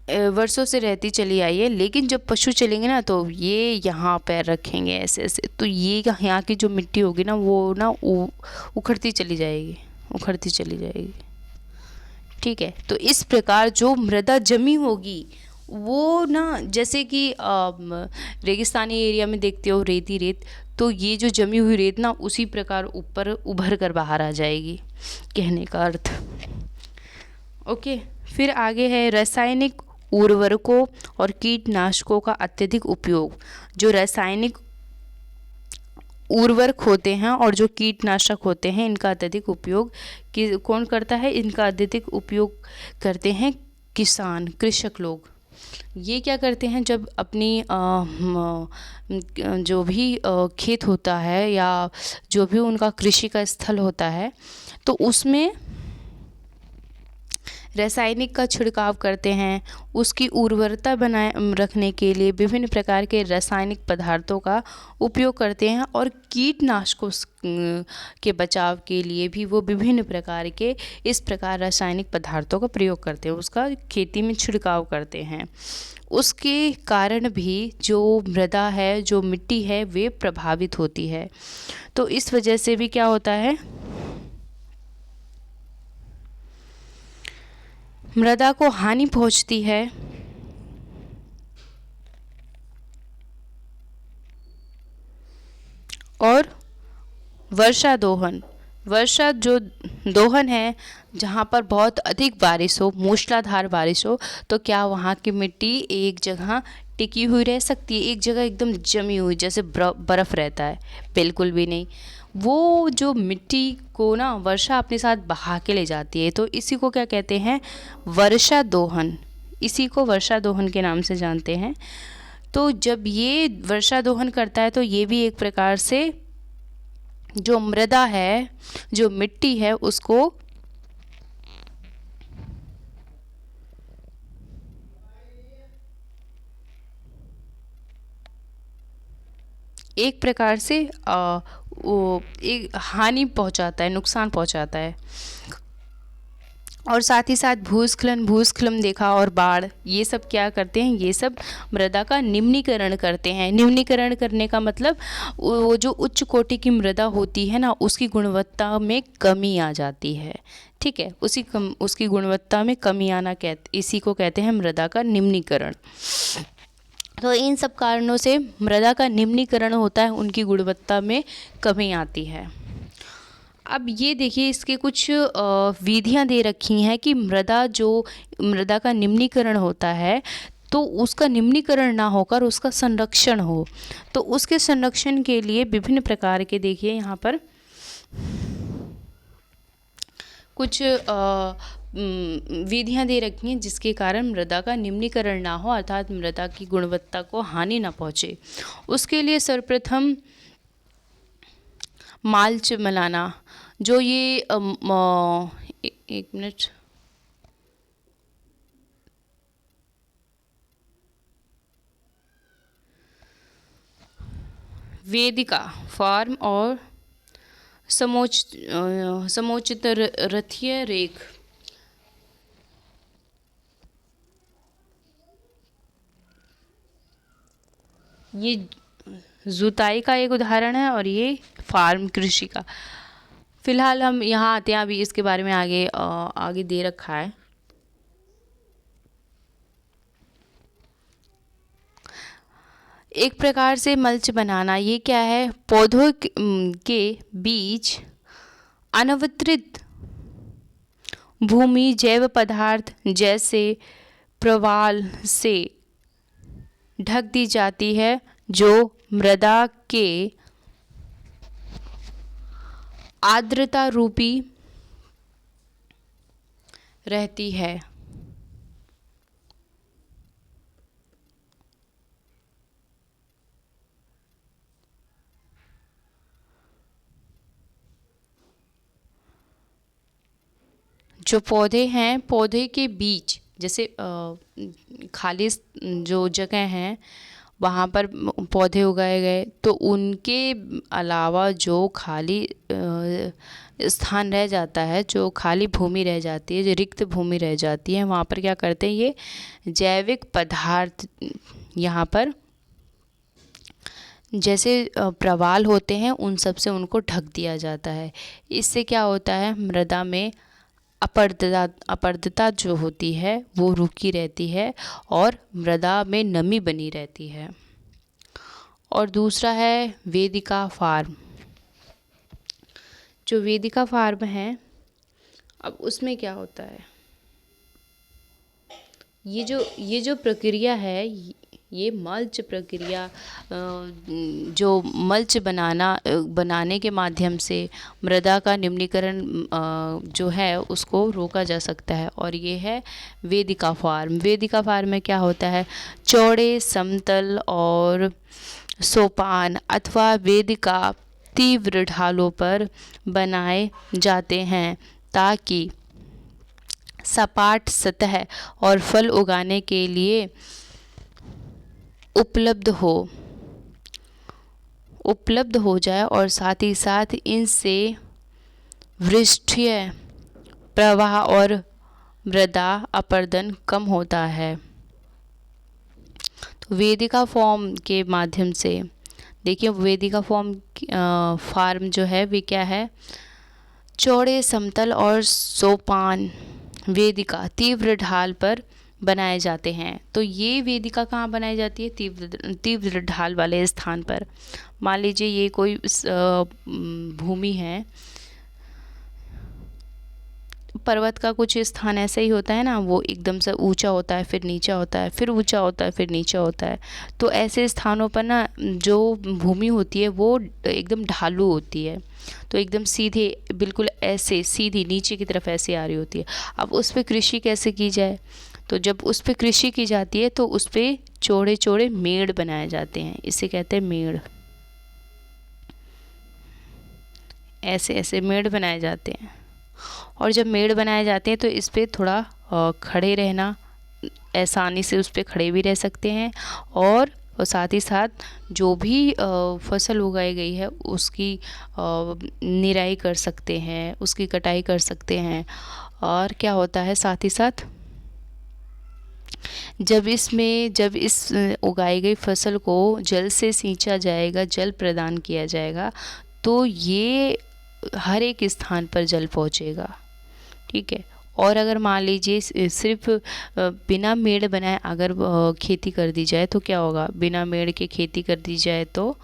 वर्षों से रहती चली आई है, लेकिन जब पशु चलेंगे ना तो ये यहाँ पैर रखेंगे ऐसे ऐसे, तो ये यहाँ की जो मिट्टी होगी ना वो ना उखड़ती चली जाएगी, ठीक है। तो इस प्रकार जो मृदा जमी होगी वो ना, जैसे कि रेगिस्तानी एरिया में देखते हो रेत, तो ये जो जमी हुई रेत ना उसी प्रकार ऊपर उभर कर बाहर आ जाएगी, कहने का अर्थ। ओके, फिर आगे है रासायनिक उर्वरकों और कीटनाशकों का अत्यधिक उपयोग। जो रासायनिक उर्वरक होते हैं और जो कीटनाशक होते हैं, इनका अत्यधिक उपयोग कौन करता है? इनका अत्यधिक उपयोग करते हैं किसान, कृषक लोग। ये क्या करते हैं, जब अपनी जो भी खेत होता है या जो भी उनका कृषि का स्थल होता है, तो उसमें रासायनिक का छिड़काव करते हैं। उसकी उर्वरता बनाए रखने के लिए विभिन्न प्रकार के रासायनिक पदार्थों का उपयोग करते हैं, और कीटनाशकों के बचाव के लिए भी वो विभिन्न प्रकार के इस प्रकार रासायनिक पदार्थों का प्रयोग करते हैं, उसका खेती में छिड़काव करते हैं। उसके कारण भी जो मृदा है, जो मिट्टी है, वे प्रभावित होती है। तो इस वजह से भी क्या होता है, मृदा को हानि पहुंचती है। और वर्षा दोहन, वर्षा जो दोहन है, जहाँ पर बहुत अधिक बारिश हो, मूसलाधार बारिश हो, तो क्या वहाँ की मिट्टी एक जगह टिकी हुई रह सकती है, एक जगह एकदम जमी हुई जैसे बर्फ़ रहता है? बिल्कुल भी नहीं। वो जो मिट्टी को ना वर्षा अपने साथ बहा के ले जाती है, तो इसी को क्या कहते हैं? वर्षा दोहन। इसी को वर्षा दोहन के नाम से जानते हैं। तो जब ये वर्षा दोहन करता है, तो ये भी एक प्रकार से जो मृदा है, जो मिट्टी है, उसको एक प्रकार से वो एक हानि पहुंचाता है, नुकसान पहुंचाता है। और साथ ही साथ भूस्खलन देखा, और बाढ़, ये सब क्या करते हैं? ये सब मृदा का निम्नीकरण करते हैं। निम्नीकरण करने का मतलब वो जो उच्च कोटि की मृदा होती है ना, उसकी गुणवत्ता में कमी आ जाती है। ठीक है, उसकी गुणवत्ता में कमी आना इसी को कहते हैं मृदा का निम्नीकरण। तो इन सब कारणों से मृदा का निम्नीकरण होता है, उनकी गुणवत्ता में कमी आती है। अब ये देखिए, इसके कुछ विधियां दे रखी हैं कि मृदा का निम्नीकरण होता है, तो उसका निम्नीकरण ना होकर उसका संरक्षण हो। तो उसके संरक्षण के लिए विभिन्न प्रकार के, देखिए यहाँ पर कुछ विधियां दे रखी हैं, जिसके कारण मृदा का निम्नीकरण ना हो, अर्थात मृदा की गुणवत्ता को हानि ना पहुँचे। उसके लिए सर्वप्रथम माल्च मिलाना, जो ये एक मिनट, वेदिका फार्म और समोचित रथीय रेख, ये जुताई का एक उदाहरण है, और ये फार्म कृषि का। फिलहाल हम यहाँ आते हैं, अभी इसके बारे में आगे दे रखा है। एक प्रकार से मल्च बनाना, ये क्या है? पौधों के बीच अनवरतित भूमि जैव पदार्थ जैसे प्रवाल से ढक दी जाती है, जो मृदा के आर्द्रता रूपी रहती है। जो पौधे हैं, पौधे के बीच, जैसे खाली जो जगह हैं, वहाँ पर पौधे उगाए गए, तो उनके अलावा जो खाली स्थान रह जाता है, जो खाली भूमि रह जाती है, जो रिक्त भूमि रह जाती है, वहाँ पर क्या करते हैं? ये जैविक पदार्थ, यहाँ पर जैसे प्रवाल होते हैं, उन सब से उनको ढक दिया जाता है। इससे क्या होता है? मृदा में अपरदता जो होती है वो रुकी रहती है, और मृदा में नमी बनी रहती है। और दूसरा है वेदिका फार्म। जो वेदिका फार्म है, अब उसमें क्या होता है? ये जो प्रक्रिया है, ये मल्च प्रक्रिया जो मल्च बनाने के माध्यम से मृदा का निम्नीकरण जो है उसको रोका जा सकता है। और ये है वेदिका फार्म। वेदिका फार्म में क्या होता है, चौड़े समतल और सोपान अथवा वेदिका तीव्र ढालों पर बनाए जाते हैं ताकि सपाट सतह और फल उगाने के लिए उपलब्ध हो जाए और साथ ही साथ इनसे वृष्टीय प्रवाह और मृदा अपरदन कम होता है। तो वेदिका फॉर्म के माध्यम से देखिए, वेदिका फार्म जो है वे क्या है, चौड़े समतल और सोपान वेदिका तीव्र ढाल पर बनाए जाते हैं। तो ये वेदिका कहाँ बनाई जाती है, तीव्र ढाल वाले स्थान पर। मान लीजिए ये कोई भूमि है, पर्वत का कुछ स्थान ऐसे ही होता है ना, वो एकदम से ऊंचा होता है, फिर नीचा होता है, फिर ऊंचा होता है, फिर नीचा होता है। तो ऐसे स्थानों पर ना जो भूमि होती है वो एकदम ढालू होती है, तो एकदम सीधे बिल्कुल ऐसे सीधी नीचे की तरफ ऐसे आ रही होती है। अब उस पर कृषि कैसे की जाए, तो जब उस पर कृषि की जाती है तो उस पर चौड़े चौड़े मेड़ बनाए जाते हैं, इसे कहते हैं मेड़। ऐसे ऐसे मेड़ बनाए जाते हैं, और जब मेड़ बनाए जाते हैं तो इस पर थोड़ा खड़े रहना, आसानी से उस पर खड़े भी रह सकते हैं। और साथ ही साथ जो भी फसल उगाई गई है उसकी निराई कर सकते हैं, उसकी कटाई कर सकते हैं। और क्या होता है, साथ ही साथ जब इस उगाई गई फसल को जल से सींचा जाएगा, जल प्रदान किया जाएगा, तो ये हर एक स्थान पर जल पहुँचेगा, ठीक है। और अगर मान लीजिए सिर्फ बिना मेड़ बनाए अगर खेती कर दी जाए तो क्या होगा, बिना मेड़ के खेती कर दी जाए तो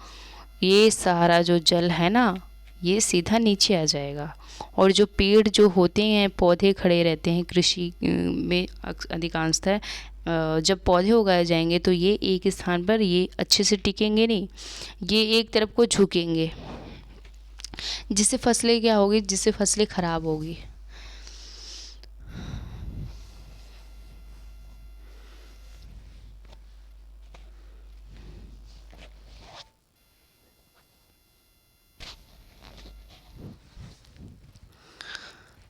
ये सारा जो जल है ना ये सीधा नीचे आ जाएगा। और जो पेड़ जो होते हैं, पौधे खड़े रहते हैं कृषि में अधिकांशतः, जब पौधे उगाए जाएंगे तो ये एक स्थान पर ये अच्छे से टिकेंगे नहीं, ये एक तरफ को झुकेंगे, जिससे फसलें क्या होगी, जिससे फसलें खराब होगी।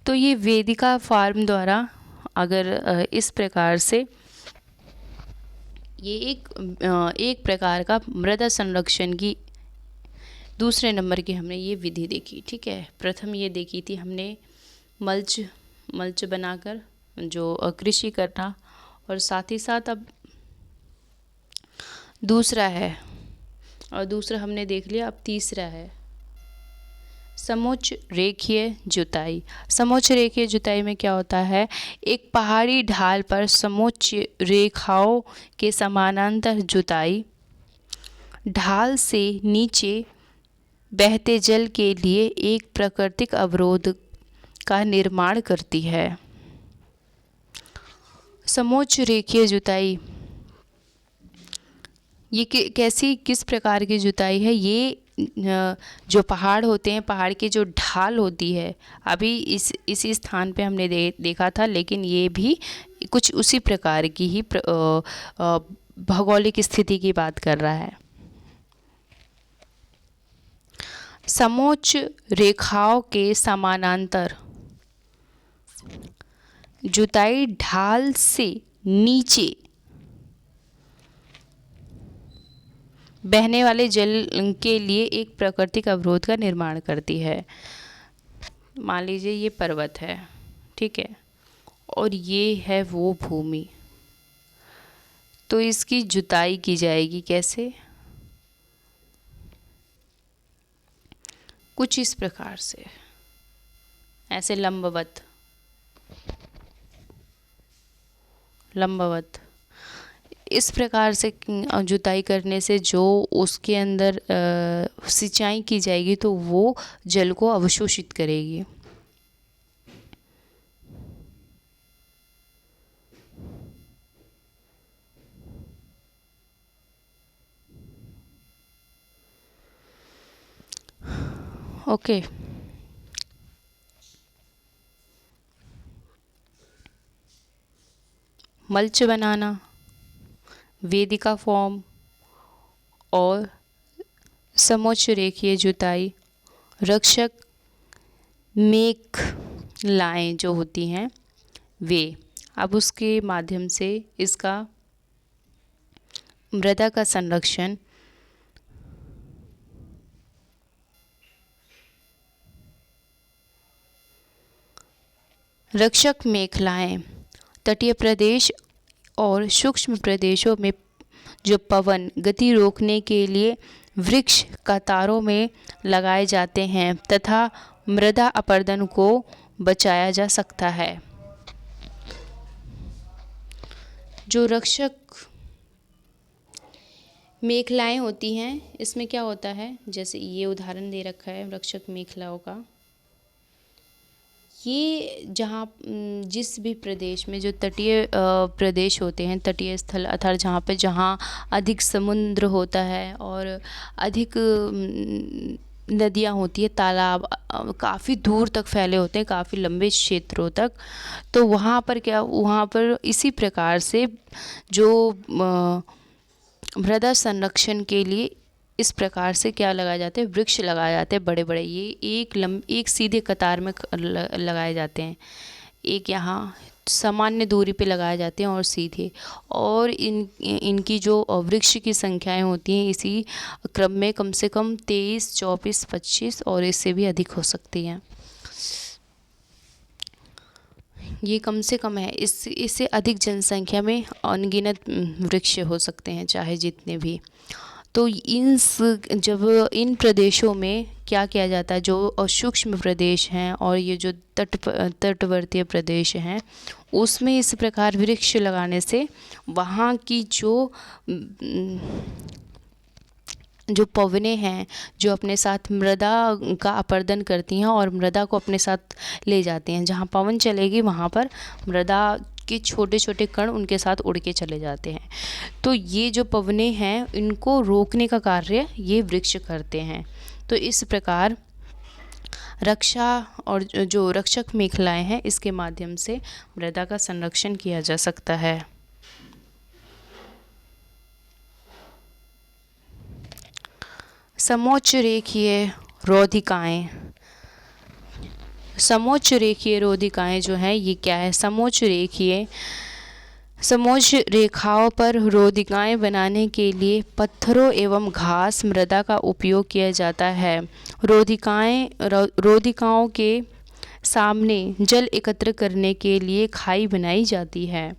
तो ये वेदिका फार्म द्वारा अगर इस प्रकार से ये एक प्रकार का मृदा संरक्षण की दूसरे नंबर की हमने ये विधि देखी, ठीक है। प्रथम ये देखी थी हमने मल्च बनाकर जो कृषि करना, और साथ ही साथ अब दूसरा है, और दूसरा हमने देख लिया, अब तीसरा है समोच्च रेखीय जुताई। समोच्च रेखीय जुताई में क्या होता है, एक पहाड़ी ढाल पर समोच्च रेखाओं के समानांतर जुताई ढाल से नीचे बहते जल के लिए एक प्राकृतिक अवरोध का निर्माण करती है। समोच्च रेखीय जुताई ये किस प्रकार की जुताई है, ये जो पहाड़ होते हैं, पहाड़ की जो ढाल होती है, अभी इसी स्थान पे हमने देखा था, लेकिन ये भी कुछ उसी प्रकार की ही भौगोलिक स्थिति की बात कर रहा है। समोच्च रेखाओं के समानांतर जुताई ढाल से नीचे बहने वाले जल के लिए एक प्राकृतिक अवरोध का निर्माण करती है। मान लीजिए ये पर्वत है, ठीक है, और ये है वो भूमि, तो इसकी जुताई की जाएगी कैसे, कुछ इस प्रकार से, ऐसे लंबवत इस प्रकार से जुताई करने से जो उसके अंदर सिंचाई की जाएगी तो वो जल को अवशोषित करेगी। ओके। मल्च बनाना, वेदिका फॉर्म और समोच्च रेखीय जुताई, रक्षक मेखलाएं जो होती हैं वे। अब उसके माध्यम से इसका मृदा का संरक्षण, रक्षक मेखलाएं तटीय प्रदेश और सूक्ष्म प्रदेशों में जो पवन गति रोकने के लिए वृक्ष कतारों में लगाए जाते हैं तथा मृदा अपरदन को बचाया जा सकता है। जो रक्षक मेखलाएं होती हैं इसमें क्या होता है, जैसे ये उदाहरण दे रखा है रक्षक मेखलाओं का। ये जहाँ जिस भी प्रदेश में जो तटीय प्रदेश होते हैं, तटीय स्थल अर्थात जहाँ अधिक समुद्र होता है और अधिक नदियाँ होती है, तालाब काफ़ी दूर तक फैले होते हैं, काफ़ी लंबे क्षेत्रों तक, तो वहाँ पर इसी प्रकार से जो मृदा संरक्षण के लिए इस प्रकार से क्या लगाए जाते हैं, वृक्ष लगाए जाते हैं बड़े बड़े। ये एक सीधे कतार में लगाए जाते हैं, एक यहाँ सामान्य दूरी पे लगाए जाते हैं और सीधे, और इनकी जो वृक्ष की संख्याएं होती हैं इसी क्रम में कम से कम 23, 24, 25 और इससे भी अधिक हो सकती हैं। ये कम से कम है, इससे अधिक जनसंख्या में अनगिनत वृक्ष हो सकते हैं, चाहे जितने भी। तो जब इन प्रदेशों में क्या किया जाता है, जो सूक्ष्म प्रदेश हैं और ये जो तटवर्तीय प्रदेश हैं उसमें इस प्रकार वृक्ष लगाने से वहाँ की जो पवनें हैं जो अपने साथ मृदा का अपरदन करती हैं और मृदा को अपने साथ ले जाती हैं। जहाँ पवन चलेगी वहाँ पर मृदा के छोटे छोटे कण उनके साथ उड़ के चले जाते हैं। तो ये जो पवनें हैं इनको रोकने का कार्य ये वृक्ष करते हैं। तो इस प्रकार रक्षा और जो रक्षक मेखलाएं हैं इसके माध्यम से मृदा का संरक्षण किया जा सकता है। समोच्च रेखीय रोधिकाएं। समोच्च रेखीय रोधिकाएं जो हैं ये क्या है, समोच्च रेखाओं पर रोधिकाएं बनाने के लिए पत्थरों एवं घास मृदा का उपयोग किया जाता है। रोधिकाओं के सामने जल एकत्र करने के लिए खाई बनाई जाती है।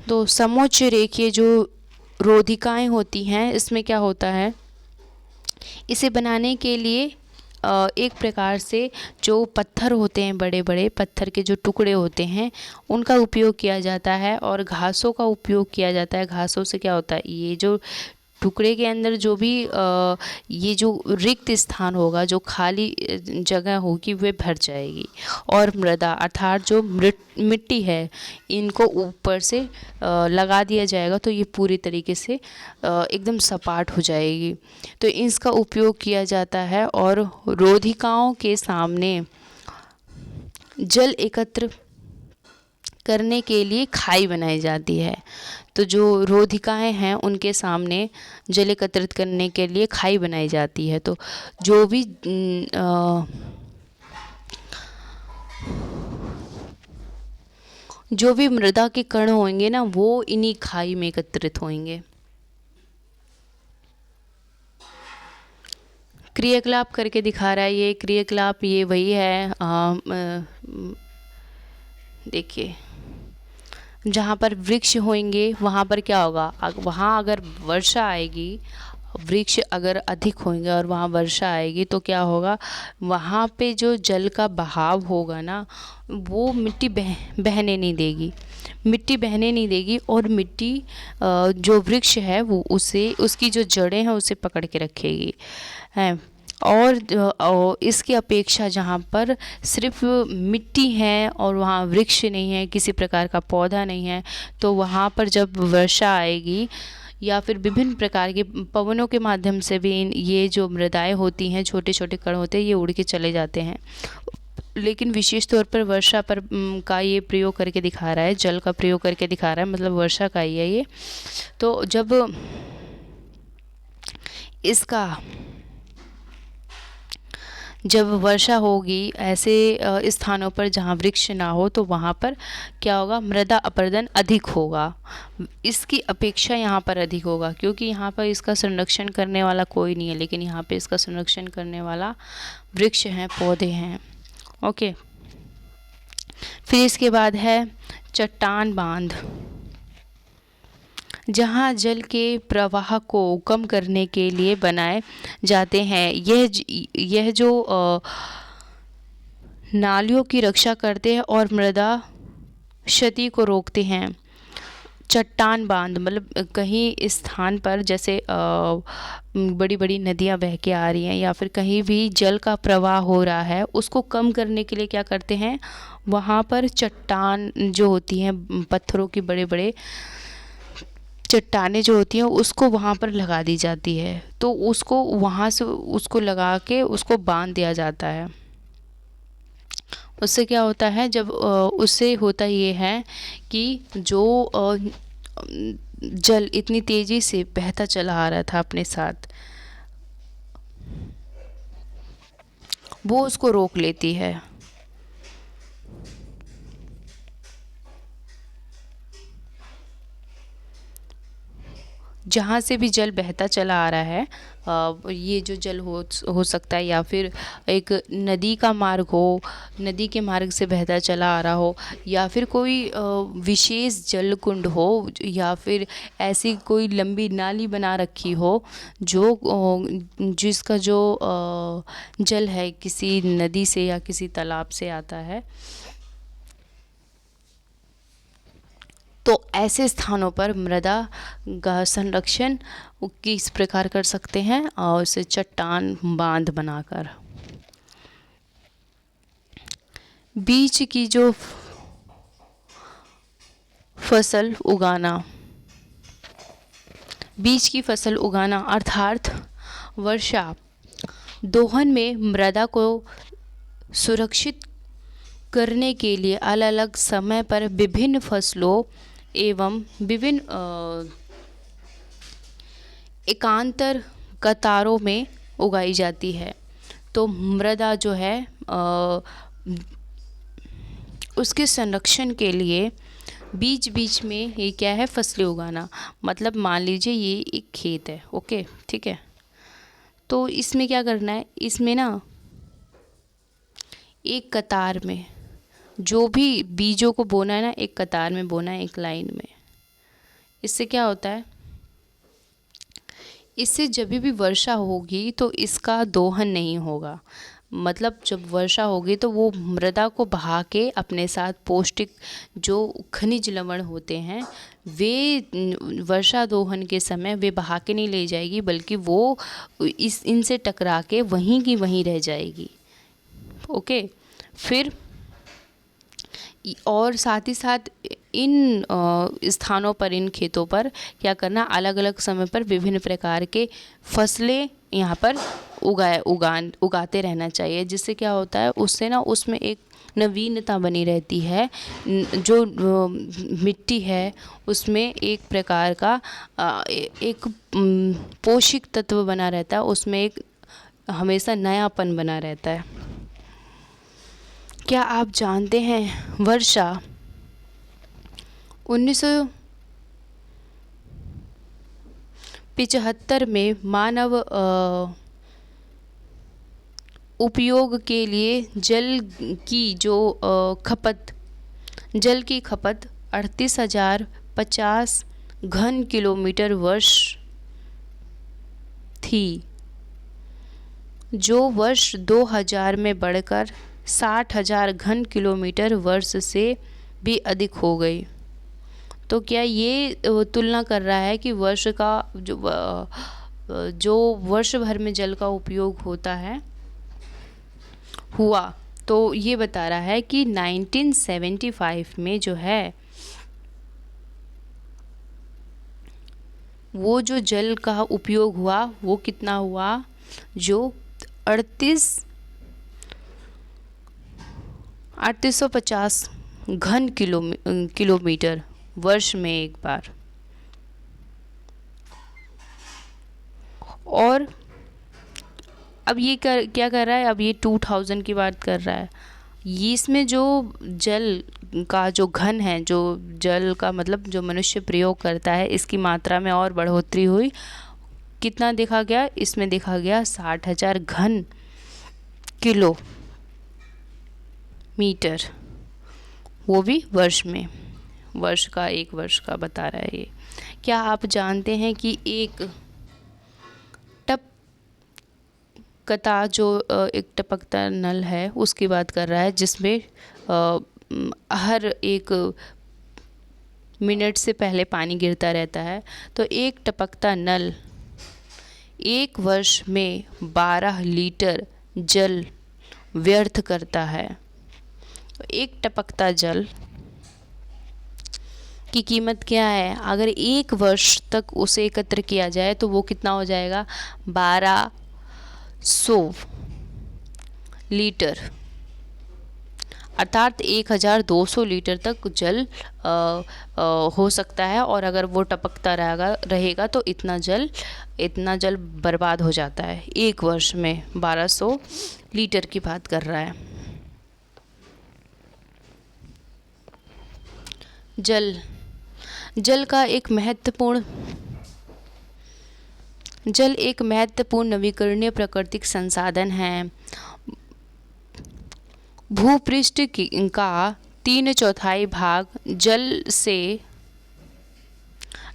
तो समोच्च रेखीय जो रोधिकाएं होती हैं इसमें क्या होता है, इसे बनाने के लिए एक प्रकार से जो पत्थर होते हैं, बड़े बड़े पत्थर के जो टुकड़े होते हैं उनका उपयोग किया जाता है और घासों का उपयोग किया जाता है। घासों से क्या होता है, ये जो टुकड़े के अंदर जो भी ये जो रिक्त स्थान होगा, जो खाली जगह होगी वह भर जाएगी और मृदा अर्थात जो मिट्टी है इनको ऊपर से लगा दिया जाएगा तो ये पूरी तरीके से एकदम सपाट हो जाएगी। तो इसका उपयोग किया जाता है और रोधिकाओं के सामने जल एकत्र करने के लिए खाई बनाई जाती है। तो जो रोधिकाएं हैं उनके सामने जल एकत्रित करने के लिए खाई बनाई जाती है। तो जो भी मृदा के कण होंगे ना वो इन्हीं खाई में एकत्रित होंगे। क्रियाकलाप करके दिखा रहा है ये क्रियाकलाप, ये वही है। देखिए जहाँ पर वृक्ष होंगे वहाँ पर क्या होगा, वहाँ अगर वर्षा आएगी, वृक्ष अगर अधिक होंगे और वहाँ वर्षा आएगी तो क्या होगा, वहाँ पे जो जल का बहाव होगा ना वो मिट्टी बहने नहीं देगी और मिट्टी जो वृक्ष है वो उसकी जो जड़ें हैं उसे पकड़ के रखेगी है। और इसकी अपेक्षा जहाँ पर सिर्फ मिट्टी है और वहाँ वृक्ष नहीं है, किसी प्रकार का पौधा नहीं है, तो वहाँ पर जब वर्षा आएगी या फिर विभिन्न प्रकार के पवनों के माध्यम से भी ये जो मृदाएं होती हैं, छोटे छोटे कण होते हैं, ये उड़ के चले जाते हैं। लेकिन विशेष तौर पर वर्षा पर का ये प्रयोग करके दिखा रहा है, जल का प्रयोग करके दिखा रहा है, मतलब वर्षा का ही है ये। तो जब वर्षा होगी ऐसे स्थानों पर जहाँ वृक्ष ना हो, तो वहाँ पर क्या होगा, मृदा अपरदन अधिक होगा, इसकी अपेक्षा यहाँ पर अधिक होगा, क्योंकि यहाँ पर इसका संरक्षण करने वाला कोई नहीं है, लेकिन यहाँ पे इसका संरक्षण करने वाला वृक्ष हैं, पौधे हैं। ओके, फिर इसके बाद है चट्टान बांध, जहाँ जल के प्रवाह को कम करने के लिए बनाए जाते हैं। यह जो नालियों की रक्षा करते हैं और मृदा क्षति को रोकते हैं। चट्टान बांध मतलब कहीं इस स्थान पर जैसे बड़ी बड़ी नदियाँ बह के आ रही हैं या फिर कहीं भी जल का प्रवाह हो रहा है, उसको कम करने के लिए क्या करते हैं, वहाँ पर चट्टान जो होती हैं, पत्थरों की बड़े बड़े चट्टानें जो होती हैं, उसको वहाँ पर लगा दी जाती है। तो उसको वहाँ से उसको लगा के उसको बांध दिया जाता है। उससे क्या होता है, जब उससे होता ये है कि जो जल इतनी तेज़ी से बहता चला आ रहा था अपने साथ, वो उसको रोक लेती है। जहाँ से भी जल बहता चला आ रहा है, ये जो जल हो सकता है, या फिर एक नदी का मार्ग हो, नदी के मार्ग से बहता चला आ रहा हो, या फिर कोई विशेष जल कुंड हो, या फिर ऐसी कोई लंबी नाली बना रखी हो जिसका जो जल है किसी नदी से या किसी तालाब से आता है। तो ऐसे स्थानों पर मृदा का संरक्षण किस प्रकार कर सकते हैं, और उसे चट्टान बांध बनाकर। बीज की जो फसल उगाना, बीज की फसल उगाना अर्थात वर्षा दोहन में मृदा को सुरक्षित करने के लिए अलग अलग समय पर विभिन्न फसलों एवं विभिन्न एकांतर कतारों में उगाई जाती है। तो मृदा जो है उसके संरक्षण के लिए बीच बीच में ये क्या है, फसलें उगाना। मतलब मान लीजिए ये एक खेत है, ओके, ठीक है, तो इसमें क्या करना है, इसमें ना एक कतार में जो भी बीजों को बोना है ना, एक कतार में बोना है, एक लाइन में। इससे क्या होता है, इससे जब भी वर्षा होगी तो इसका दोहन नहीं होगा। मतलब जब वर्षा होगी तो वो मृदा को बहा के अपने साथ पौष्टिक जो खनिज लवण होते हैं, वे वर्षा दोहन के समय वे बहा के नहीं ले जाएगी, बल्कि वो इनसे टकरा के वहीं की वहीं रह जाएगी। ओके, फिर और साथ ही साथ इन स्थानों पर, इन खेतों पर क्या करना, अलग अलग समय पर विभिन्न प्रकार के फसलें यहाँ पर उगाते रहना चाहिए। जिससे क्या होता है, उससे ना उसमें एक नवीनता बनी रहती है। जो मिट्टी है उसमें एक प्रकार का एक पोषक तत्व बना रहता है, उसमें एक हमेशा नयापन बना रहता है। क्या आप जानते हैं, वर्षा 1975 में मानव उपयोग के लिए जल की खपत 38,050 घन किलोमीटर वर्ष थी, जो वर्ष 2000 में बढ़कर 60,000 घन किलोमीटर वर्ष से भी अधिक हो गई। तो क्या ये तुलना कर रहा है कि वर्ष का जो वर्ष भर में जल का उपयोग होता है हुआ, तो ये बता रहा है कि 1975 में जो है वो जो जल का उपयोग हुआ वो कितना हुआ, जो 3850 घन किलोमीटर वर्ष में एक बार। और अब ये क्या कर रहा है, अब ये 2000 की बात कर रहा है। ये इसमें जो जल का जो घन है, जो जल का मतलब जो मनुष्य प्रयोग करता है, इसकी मात्रा में और बढ़ोतरी हुई। कितना देखा गया, इसमें देखा गया 60,000 घन किलोमीटर, वो भी वर्ष में। वर्ष का, एक वर्ष का बता रहा है ये। क्या आप जानते हैं कि एक एक टपकता नल है उसकी बात कर रहा है, जिसमें हर एक मिनट से पहले पानी गिरता रहता है। तो एक टपकता नल एक वर्ष में 12 लीटर जल व्यर्थ करता है। तो एक टपकता जल की कीमत क्या है, अगर एक वर्ष तक उसे एकत्र किया जाए तो वो कितना हो जाएगा, 1200 लीटर, अर्थात 1200 लीटर तक जल हो सकता है। और अगर वो टपकता रहेगा तो इतना जल बर्बाद हो जाता है एक वर्ष में। 1200 लीटर की बात कर रहा है। जल एक महत्वपूर्ण नवीकरणीय प्राकृतिक संसाधन है। भूपृष्ठ का 3/4 भाग जल से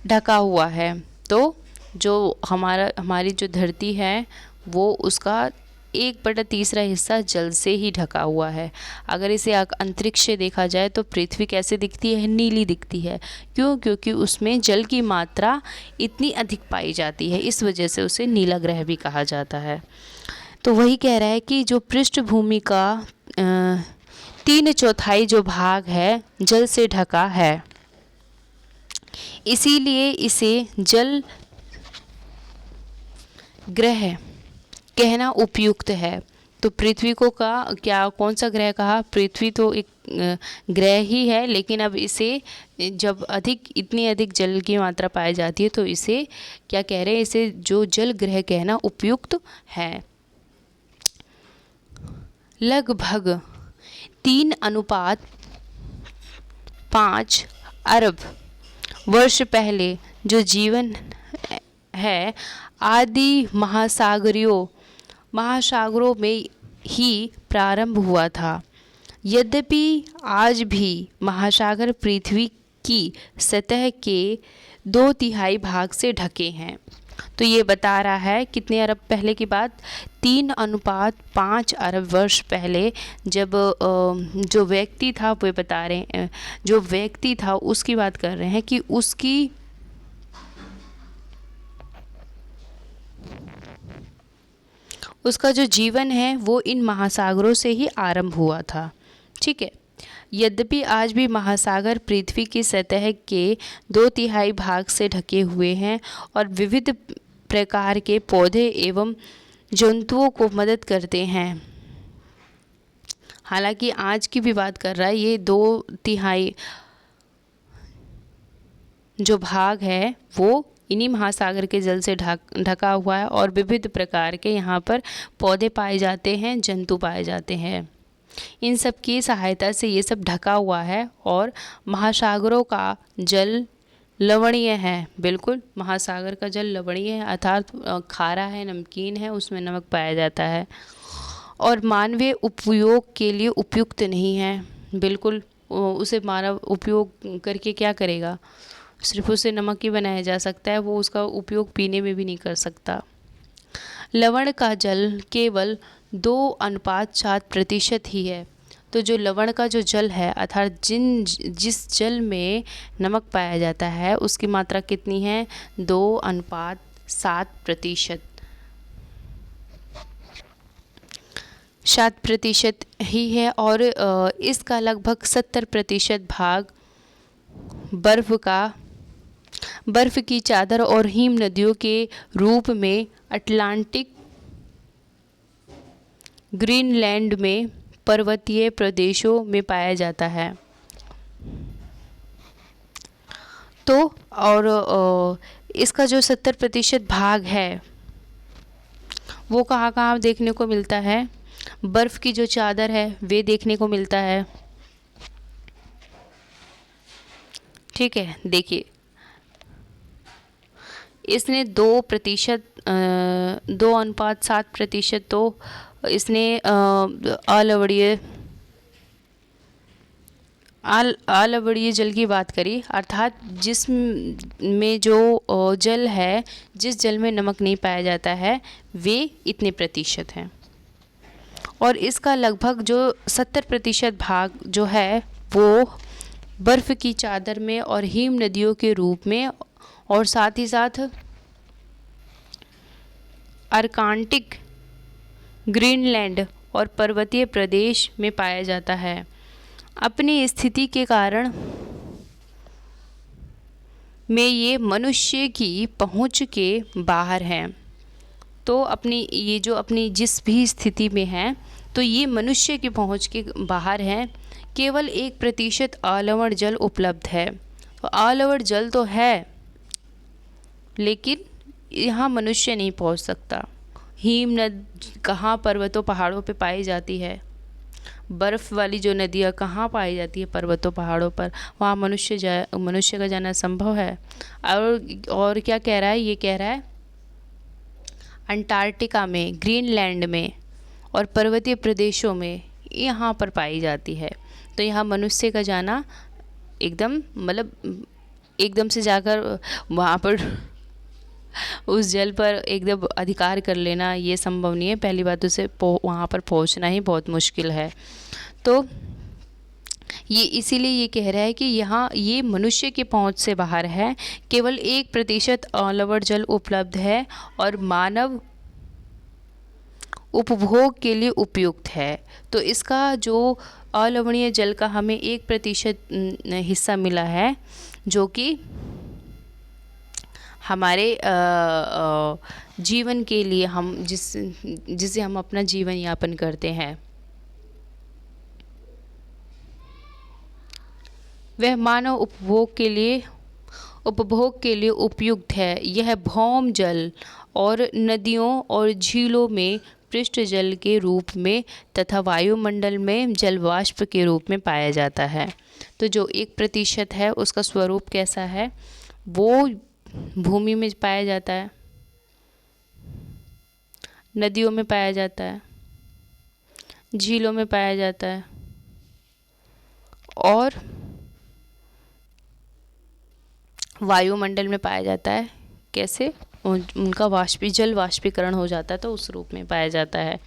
ढका हुआ है। तो जो हमारी जो धरती है वो उसका 1/3 हिस्सा जल से ही ढका हुआ है। अगर इसे अंतरिक्ष से देखा जाए तो पृथ्वी कैसे दिखती है, नीली दिखती है। क्यों? क्योंकि उसमें जल की मात्रा इतनी अधिक पाई जाती है, इस वजह से उसे नीला ग्रह भी कहा जाता है। तो वही कह रहा है कि जो पृष्ठभूमि का 3/4 जो भाग है जल से ढका है, इसीलिए इसे जल ग्रह कहना उपयुक्त है। तो पृथ्वी को कौन सा ग्रह कहा? पृथ्वी तो एक ग्रह ही है, लेकिन अब इसे जब इतनी अधिक जल की मात्रा पाई जाती है तो इसे क्या कह रहे हैं, इसे जो जल ग्रह कहना उपयुक्त है। लगभग 3:5 अरब वर्ष पहले जो जीवन है आदि महासागरों में ही प्रारंभ हुआ था। यद्यपि आज भी महासागर पृथ्वी की सतह के 2/3 भाग से ढके हैं। तो ये बता रहा है कितने अरब पहले की बात, 3:5 अरब वर्ष पहले जब जो व्यक्ति था, वो बता रहे हैं जो व्यक्ति था उसकी बात कर रहे हैं कि उसका जो जीवन है वो इन महासागरों से ही आरंभ हुआ था। ठीक है। यद्यपि आज भी महासागर पृथ्वी की सतह के 2/3 भाग से ढके हुए हैं और विविध प्रकार के पौधे एवं जंतुओं को मदद करते हैं। हालांकि आज की भी बात कर रहा है, ये 2/3 जो भाग है वो इन्हीं महासागर के जल से ढका हुआ है और विविध प्रकार के यहाँ पर पौधे पाए जाते हैं, जंतु पाए जाते हैं। इन सब की सहायता से ये सब ढका हुआ है और महासागरों का जल लवणीय है। बिल्कुल, महासागर का जल लवणीय है, अर्थात खारा है, नमकीन है, उसमें नमक पाया जाता है और मानवीय उपयोग के लिए उपयुक्त नहीं है। बिल्कुल, उसे मानव उपयोग करके क्या करेगा, सिर्फ उसे नमक ही बनाया जा सकता है, वो उसका उपयोग पीने में भी नहीं कर सकता। लवण का जल केवल 2:7% ही है। तो जो लवण का जो जल है, अर्थात जिस जल में नमक पाया जाता है उसकी मात्रा कितनी है, 2:7%। 7% ही है और इसका लगभग 70% भाग बर्फ की चादर और हिम नदियों के रूप में अटलांटिक, ग्रीनलैंड में पर्वतीय प्रदेशों में पाया जाता है। तो और इसका जो 70% भाग है वो कहाँ कहाँ देखने को मिलता है? बर्फ़ की जो चादर है वे देखने को मिलता है। ठीक है, देखिए इसने 2%, 2:7% तो इसने अलवड़ीय जल की बात करी, अर्थात जिसमें जो जल है, जिस जल में नमक नहीं पाया जाता है वे इतने प्रतिशत हैं। और इसका लगभग जो 70% भाग जो है वो बर्फ़ की चादर में और हिम नदियों के रूप में और साथ ही साथ अर्कांटिक, ग्रीनलैंड और पर्वतीय प्रदेश में पाया जाता है। अपनी स्थिति के कारण में ये मनुष्य की पहुंच के बाहर हैं। तो अपनी जिस भी स्थिति में है तो ये मनुष्य की पहुंच के बाहर हैं। केवल 1% आलवण जल उपलब्ध है। तो आलवण जल तो है लेकिन यहाँ मनुष्य नहीं पहुंच सकता। हिम नद कहाँ पर्वतों पहाड़ों पे पाई जाती है? बर्फ़ वाली जो नदियाँ कहाँ पाई जाती है? पर्वतों पहाड़ों पर। वहाँ मनुष्य का जाना संभव है। और क्या कह रहा है? ये कह रहा है अंटार्कटिका में, ग्रीनलैंड में और पर्वतीय प्रदेशों में यहाँ पर पाई जाती है। तो यहाँ मनुष्य का जाना एकदम से जाकर वहाँ पर उस जल पर एकदम अधिकार कर लेना ये संभव नहीं है। पहली बात उसे वहाँ पर पहुँचना ही बहुत मुश्किल है। तो ये इसीलिए ये कह रहा है कि यहाँ ये मनुष्य की पहुँच से बाहर है। केवल 1% आलवण जल उपलब्ध है और मानव उपभोग के लिए उपयुक्त है। तो इसका जो अलवणीय जल का हमें 1% हिस्सा मिला है, जो कि हमारे जीवन के लिए जिसे हम अपना जीवन यापन करते हैं, वह मानव उपभोग के लिए उपयुक्त है। यह भौम जल और नदियों और झीलों में पृष्ठ जल के रूप में तथा वायुमंडल में जल वाष्प के रूप में पाया जाता है। तो जो 1% है उसका स्वरूप कैसा है? वो भूमि में पाया जाता है, नदियों में पाया जाता है, झीलों में पाया जाता है और वायुमंडल में पाया जाता है। कैसे? उनका जल वाष्पीकरण हो जाता है तो उस रूप में पाया जाता है।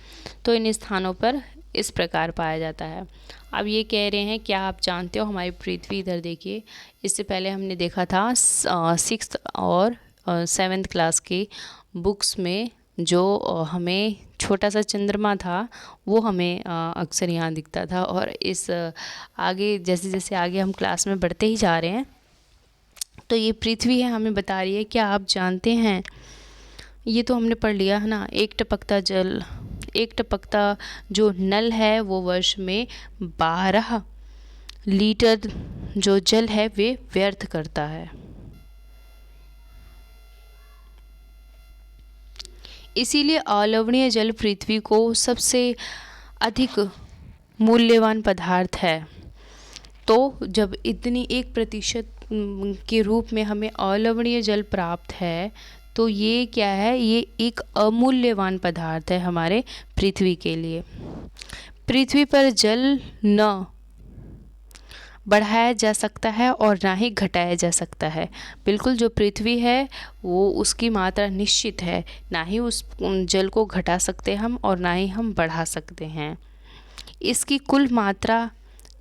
तो इन स्थानों पर इस प्रकार पाया जाता है। अब ये कह रहे हैं, क्या आप जानते हो हमारी पृथ्वी, इधर देखिए, इससे पहले हमने देखा था 6th और 7th क्लास की बुक्स में जो हमें छोटा सा चंद्रमा था वो हमें अक्सर यहाँ दिखता था। और इस आगे जैसे जैसे आगे हम क्लास में बढ़ते ही जा रहे हैं तो ये पृथ्वी है हमें बता रही है। क्या आप जानते हैं, ये तो हमने पढ़ लिया है ना, एक टपकता जो नल है वो वर्ष में 12 लीटर जो जल है वे व्यर्थ करता है। इसीलिए अलवणीय जल पृथ्वी को सबसे अधिक मूल्यवान पदार्थ है। तो जब इतनी 1% के रूप में हमें अलवणीय जल प्राप्त है तो ये क्या है? ये एक अमूल्यवान पदार्थ है हमारे पृथ्वी के लिए। पृथ्वी पर जल न बढ़ाया जा सकता है और ना ही घटाया जा सकता है। बिल्कुल जो पृथ्वी है वो उसकी मात्रा निश्चित है, ना ही उस जल को घटा सकते हम और ना ही हम बढ़ा सकते हैं। इसकी कुल मात्रा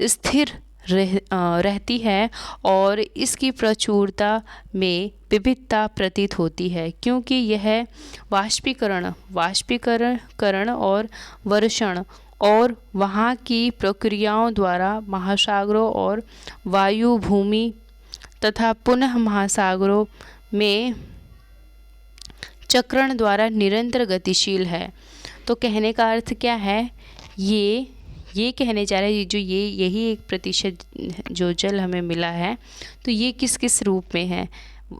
स्थिर रहती है और इसकी प्रचुरता में विविधता प्रतीत होती है, क्योंकि यह वाष्पीकरण और वर्षण और वहाँ की प्रक्रियाओं द्वारा महासागरों और वायु भूमि तथा पुनः महासागरों में चक्रण द्वारा निरंतर गतिशील है। तो कहने का अर्थ क्या है, ये कहने जा रहे हैं जो यही 1% जो जल हमें मिला है, तो ये किस किस रूप में है।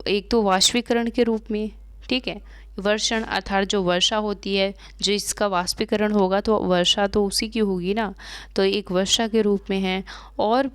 एक तो वाष्पीकरण के रूप में, ठीक है, वर्षण अर्थात जो वर्षा होती है, जो इसका वाष्पीकरण होगा तो वर्षा तो उसी की होगी ना, तो एक वर्षा के रूप में है। और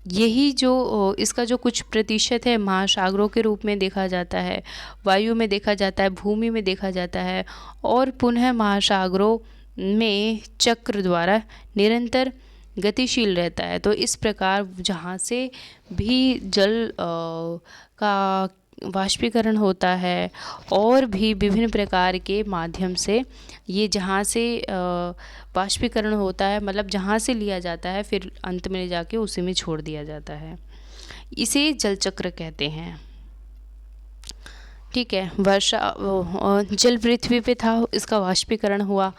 यही जो इसका जो कुछ प्रतिशत है महासागरों के रूप में देखा जाता है, वायु में देखा जाता है, भूमि में देखा जाता है, और पुनः महासागरों में चक्र द्वारा निरंतर गतिशील रहता है। तो इस प्रकार जहाँ से भी जल का वाष्पीकरण होता है और भी विभिन्न प्रकार के माध्यम से ये जहाँ से वाष्पीकरण होता है, मतलब जहाँ से लिया जाता है फिर अंत में ले जाके उसी में छोड़ दिया जाता है, इसे जल चक्र कहते हैं। ठीक है, जल पृथ्वी पे था, इसका वाष्पीकरण हुआ,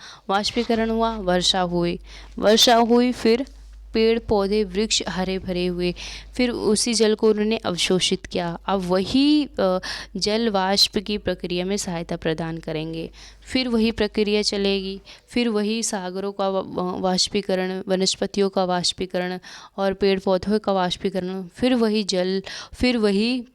वर्षा हुई, फिर पेड़ पौधे वृक्ष हरे भरे हुए, फिर उसी जल को उन्होंने अवशोषित किया। अब वही जल वाष्प की प्रक्रिया में सहायता प्रदान करेंगे, फिर वही प्रक्रिया चलेगी, फिर वही सागरों का वाष्पीकरण, वनस्पतियों का वाष्पीकरण और पेड़ पौधों का वाष्पीकरण, फिर वही जल, फिर वही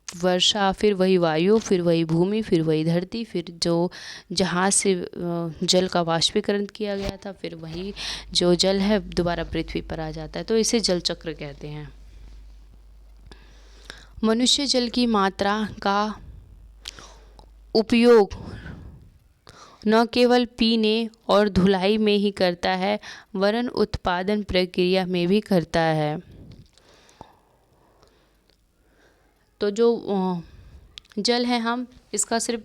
वर्षा, फिर वही वायु, फिर वही भूमि, फिर वही धरती, फिर जो जहाँ से जल का वाष्पीकरण किया गया था, फिर वही जो जल है दोबारा पृथ्वी पर आ जाता है। तो इसे जल चक्र कहते हैं। मनुष्य जल की मात्रा का उपयोग न केवल पीने और धुलाई में ही करता है, वरन उत्पादन प्रक्रिया में भी करता है। तो जो जल है, हम इसका सिर्फ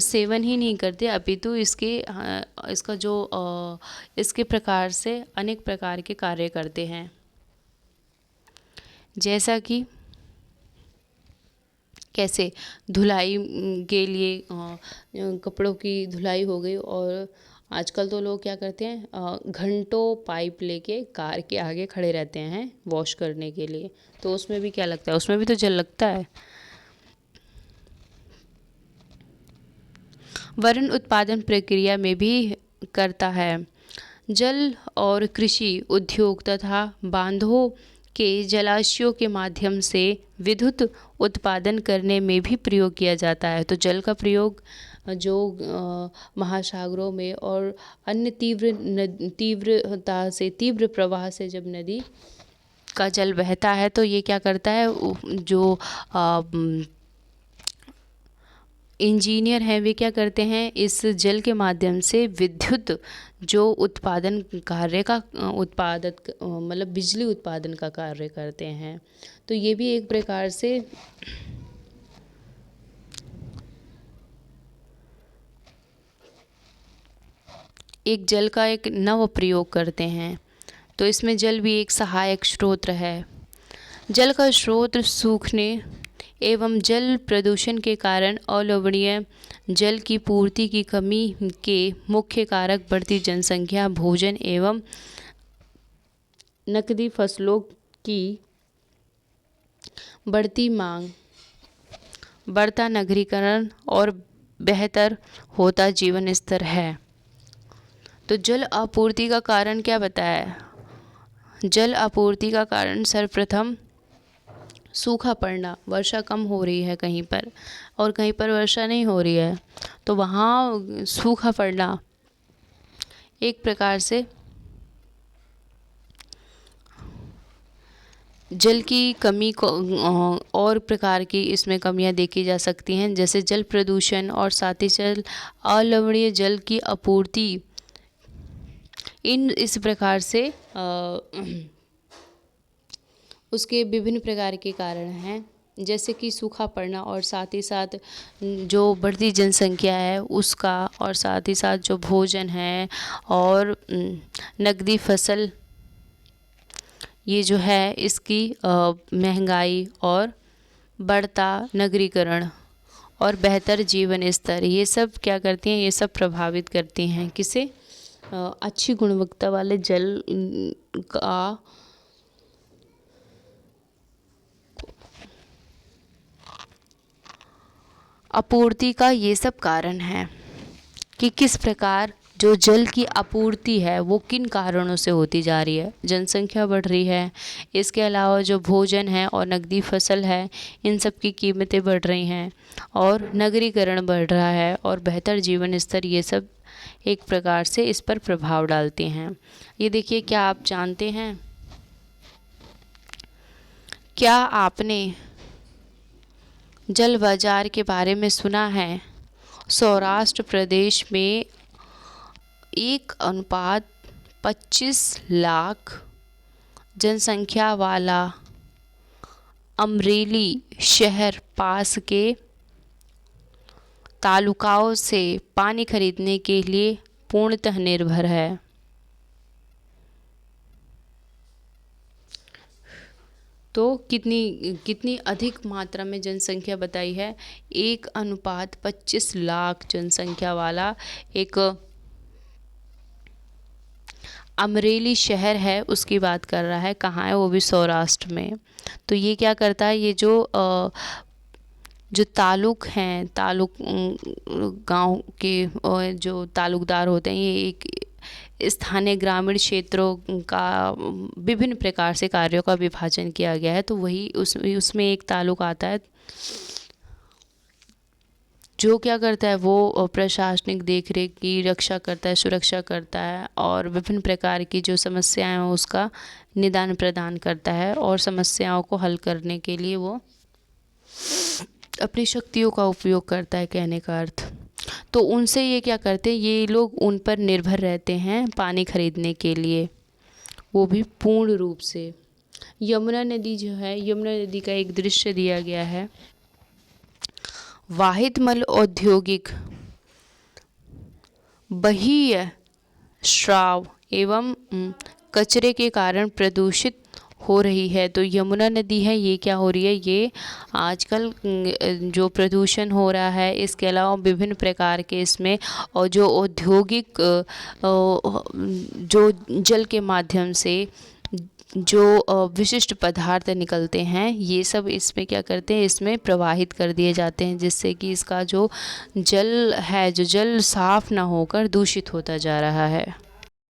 सेवन ही नहीं करते, अपितु इसका जो इसके प्रकार से अनेक प्रकार के कार्य करते हैं। जैसा कि कैसे धुलाई के लिए कपड़ों की धुलाई हो गई, और आजकल तो लोग क्या करते हैं, घंटों पाइप लेके कार के आगे खड़े रहते हैं वॉश करने के लिए, तो उसमें भी क्या लगता है, उसमें भी तो जल लगता है। वरन उत्पादन प्रक्रिया में भी करता है। जल और कृषि उद्योग तथा बांधों के जलाशयों के माध्यम से विद्युत उत्पादन करने में भी प्रयोग किया जाता है। तो जल का प्रयोग जो महासागरों में और अन्य तीव्र प्रवाह से जब नदी का जल बहता है, तो ये क्या करता है, जो इंजीनियर हैं वे क्या करते हैं, इस जल के माध्यम से विद्युत जो उत्पादन कार्य का मतलब बिजली उत्पादन का कार्य करते हैं। तो ये भी एक प्रकार से एक जल का एक नव प्रयोग करते हैं। तो इसमें जल भी एक सहायक स्रोत है। जल का स्रोत सूखने एवं जल प्रदूषण के कारण अलवणीय जल की पूर्ति की कमी के मुख्य कारक बढ़ती जनसंख्या, भोजन एवं नकदी फसलों की बढ़ती मांग, बढ़ता नगरीकरण और बेहतर होता जीवन स्तर है। तो जल आपूर्ति का कारण क्या बताया? जल आपूर्ति का कारण सर्वप्रथम सूखा पड़ना, वर्षा कम हो रही है कहीं पर और कहीं पर वर्षा नहीं हो रही है, तो वहाँ सूखा पड़ना एक प्रकार से जल की कमी को और प्रकार की इसमें कमियां देखी जा सकती हैं, जैसे जल प्रदूषण और साथ ही जल अलवणीय जल की आपूर्ति। इस प्रकार से उसके विभिन्न प्रकार के कारण हैं, जैसे कि सूखा पड़ना और साथ ही साथ जो बढ़ती जनसंख्या है उसका, और साथ ही साथ जो भोजन है और नकदी फसल, ये जो है इसकी महंगाई और बढ़ता नगरीकरण और बेहतर जीवन स्तर, ये सब क्या करती हैं, ये सब प्रभावित करती हैं किसे? अच्छी गुणवत्ता वाले जल का आपूर्ति का ये सब कारण है कि किस प्रकार जो जल की आपूर्ति है वो किन कारणों से होती जा रही है। जनसंख्या बढ़ रही है, इसके अलावा जो भोजन है और नकदी फसल है इन सब की कीमतें बढ़ रही हैं, और नगरीकरण बढ़ रहा है, और बेहतर जीवन स्तर, ये सब एक प्रकार से इस पर प्रभाव डालते हैं। ये देखिए, क्या आप जानते हैं, क्या आपने जल बाजार के बारे में सुना है? सौराष्ट्र प्रदेश में 1:25 लाख जनसंख्या वाला अमरेली शहर पास के तालुकाओं से पानी खरीदने के लिए पूर्णतः निर्भर है। तो कितनी अधिक मात्रा में जनसंख्या बताई है? 1:25 लाख जनसंख्या वाला एक अमरेली शहर है, उसकी बात कर रहा है। कहाँ है? वो भी सौराष्ट्र में। तो ये क्या करता है, ये जो तालुक हैं, गांव के जो तालुकदार होते हैं, ये एक स्थानीय ग्रामीण क्षेत्रों का विभिन्न प्रकार से कार्यों का विभाजन किया गया है। तो वही उसमें एक तालुक आता है जो क्या करता है, वो प्रशासनिक देखरेख की रक्षा करता है, सुरक्षा करता है, और विभिन्न प्रकार की जो समस्याएं हैं उसका निदान प्रदान करता है, और समस्याओं को हल करने के लिए वो अपनी शक्तियों का उपयोग करता है, कहने का अर्थ। तो उनसे ये क्या करते हैं, ये लोग उन पर निर्भर रहते हैं पानी खरीदने के लिए, वो भी पूर्ण रूप से। यमुना नदी जो है, यमुना नदी का एक दृश्य दिया गया है। वाहिदमल औद्योगिक बहीय स्राव एवं कचरे के कारण प्रदूषित हो रही है। तो यमुना नदी है, ये क्या हो रही है, ये आजकल जो प्रदूषण हो रहा है, इसके अलावा विभिन्न प्रकार के इसमें और जो औद्योगिक जो जल के माध्यम से जो विशिष्ट पदार्थ निकलते हैं, ये सब इसमें क्या करते हैं, इसमें प्रवाहित कर दिए जाते हैं, जिससे कि इसका जो जल है, जो जल साफ ना होकर दूषित होता जा रहा है।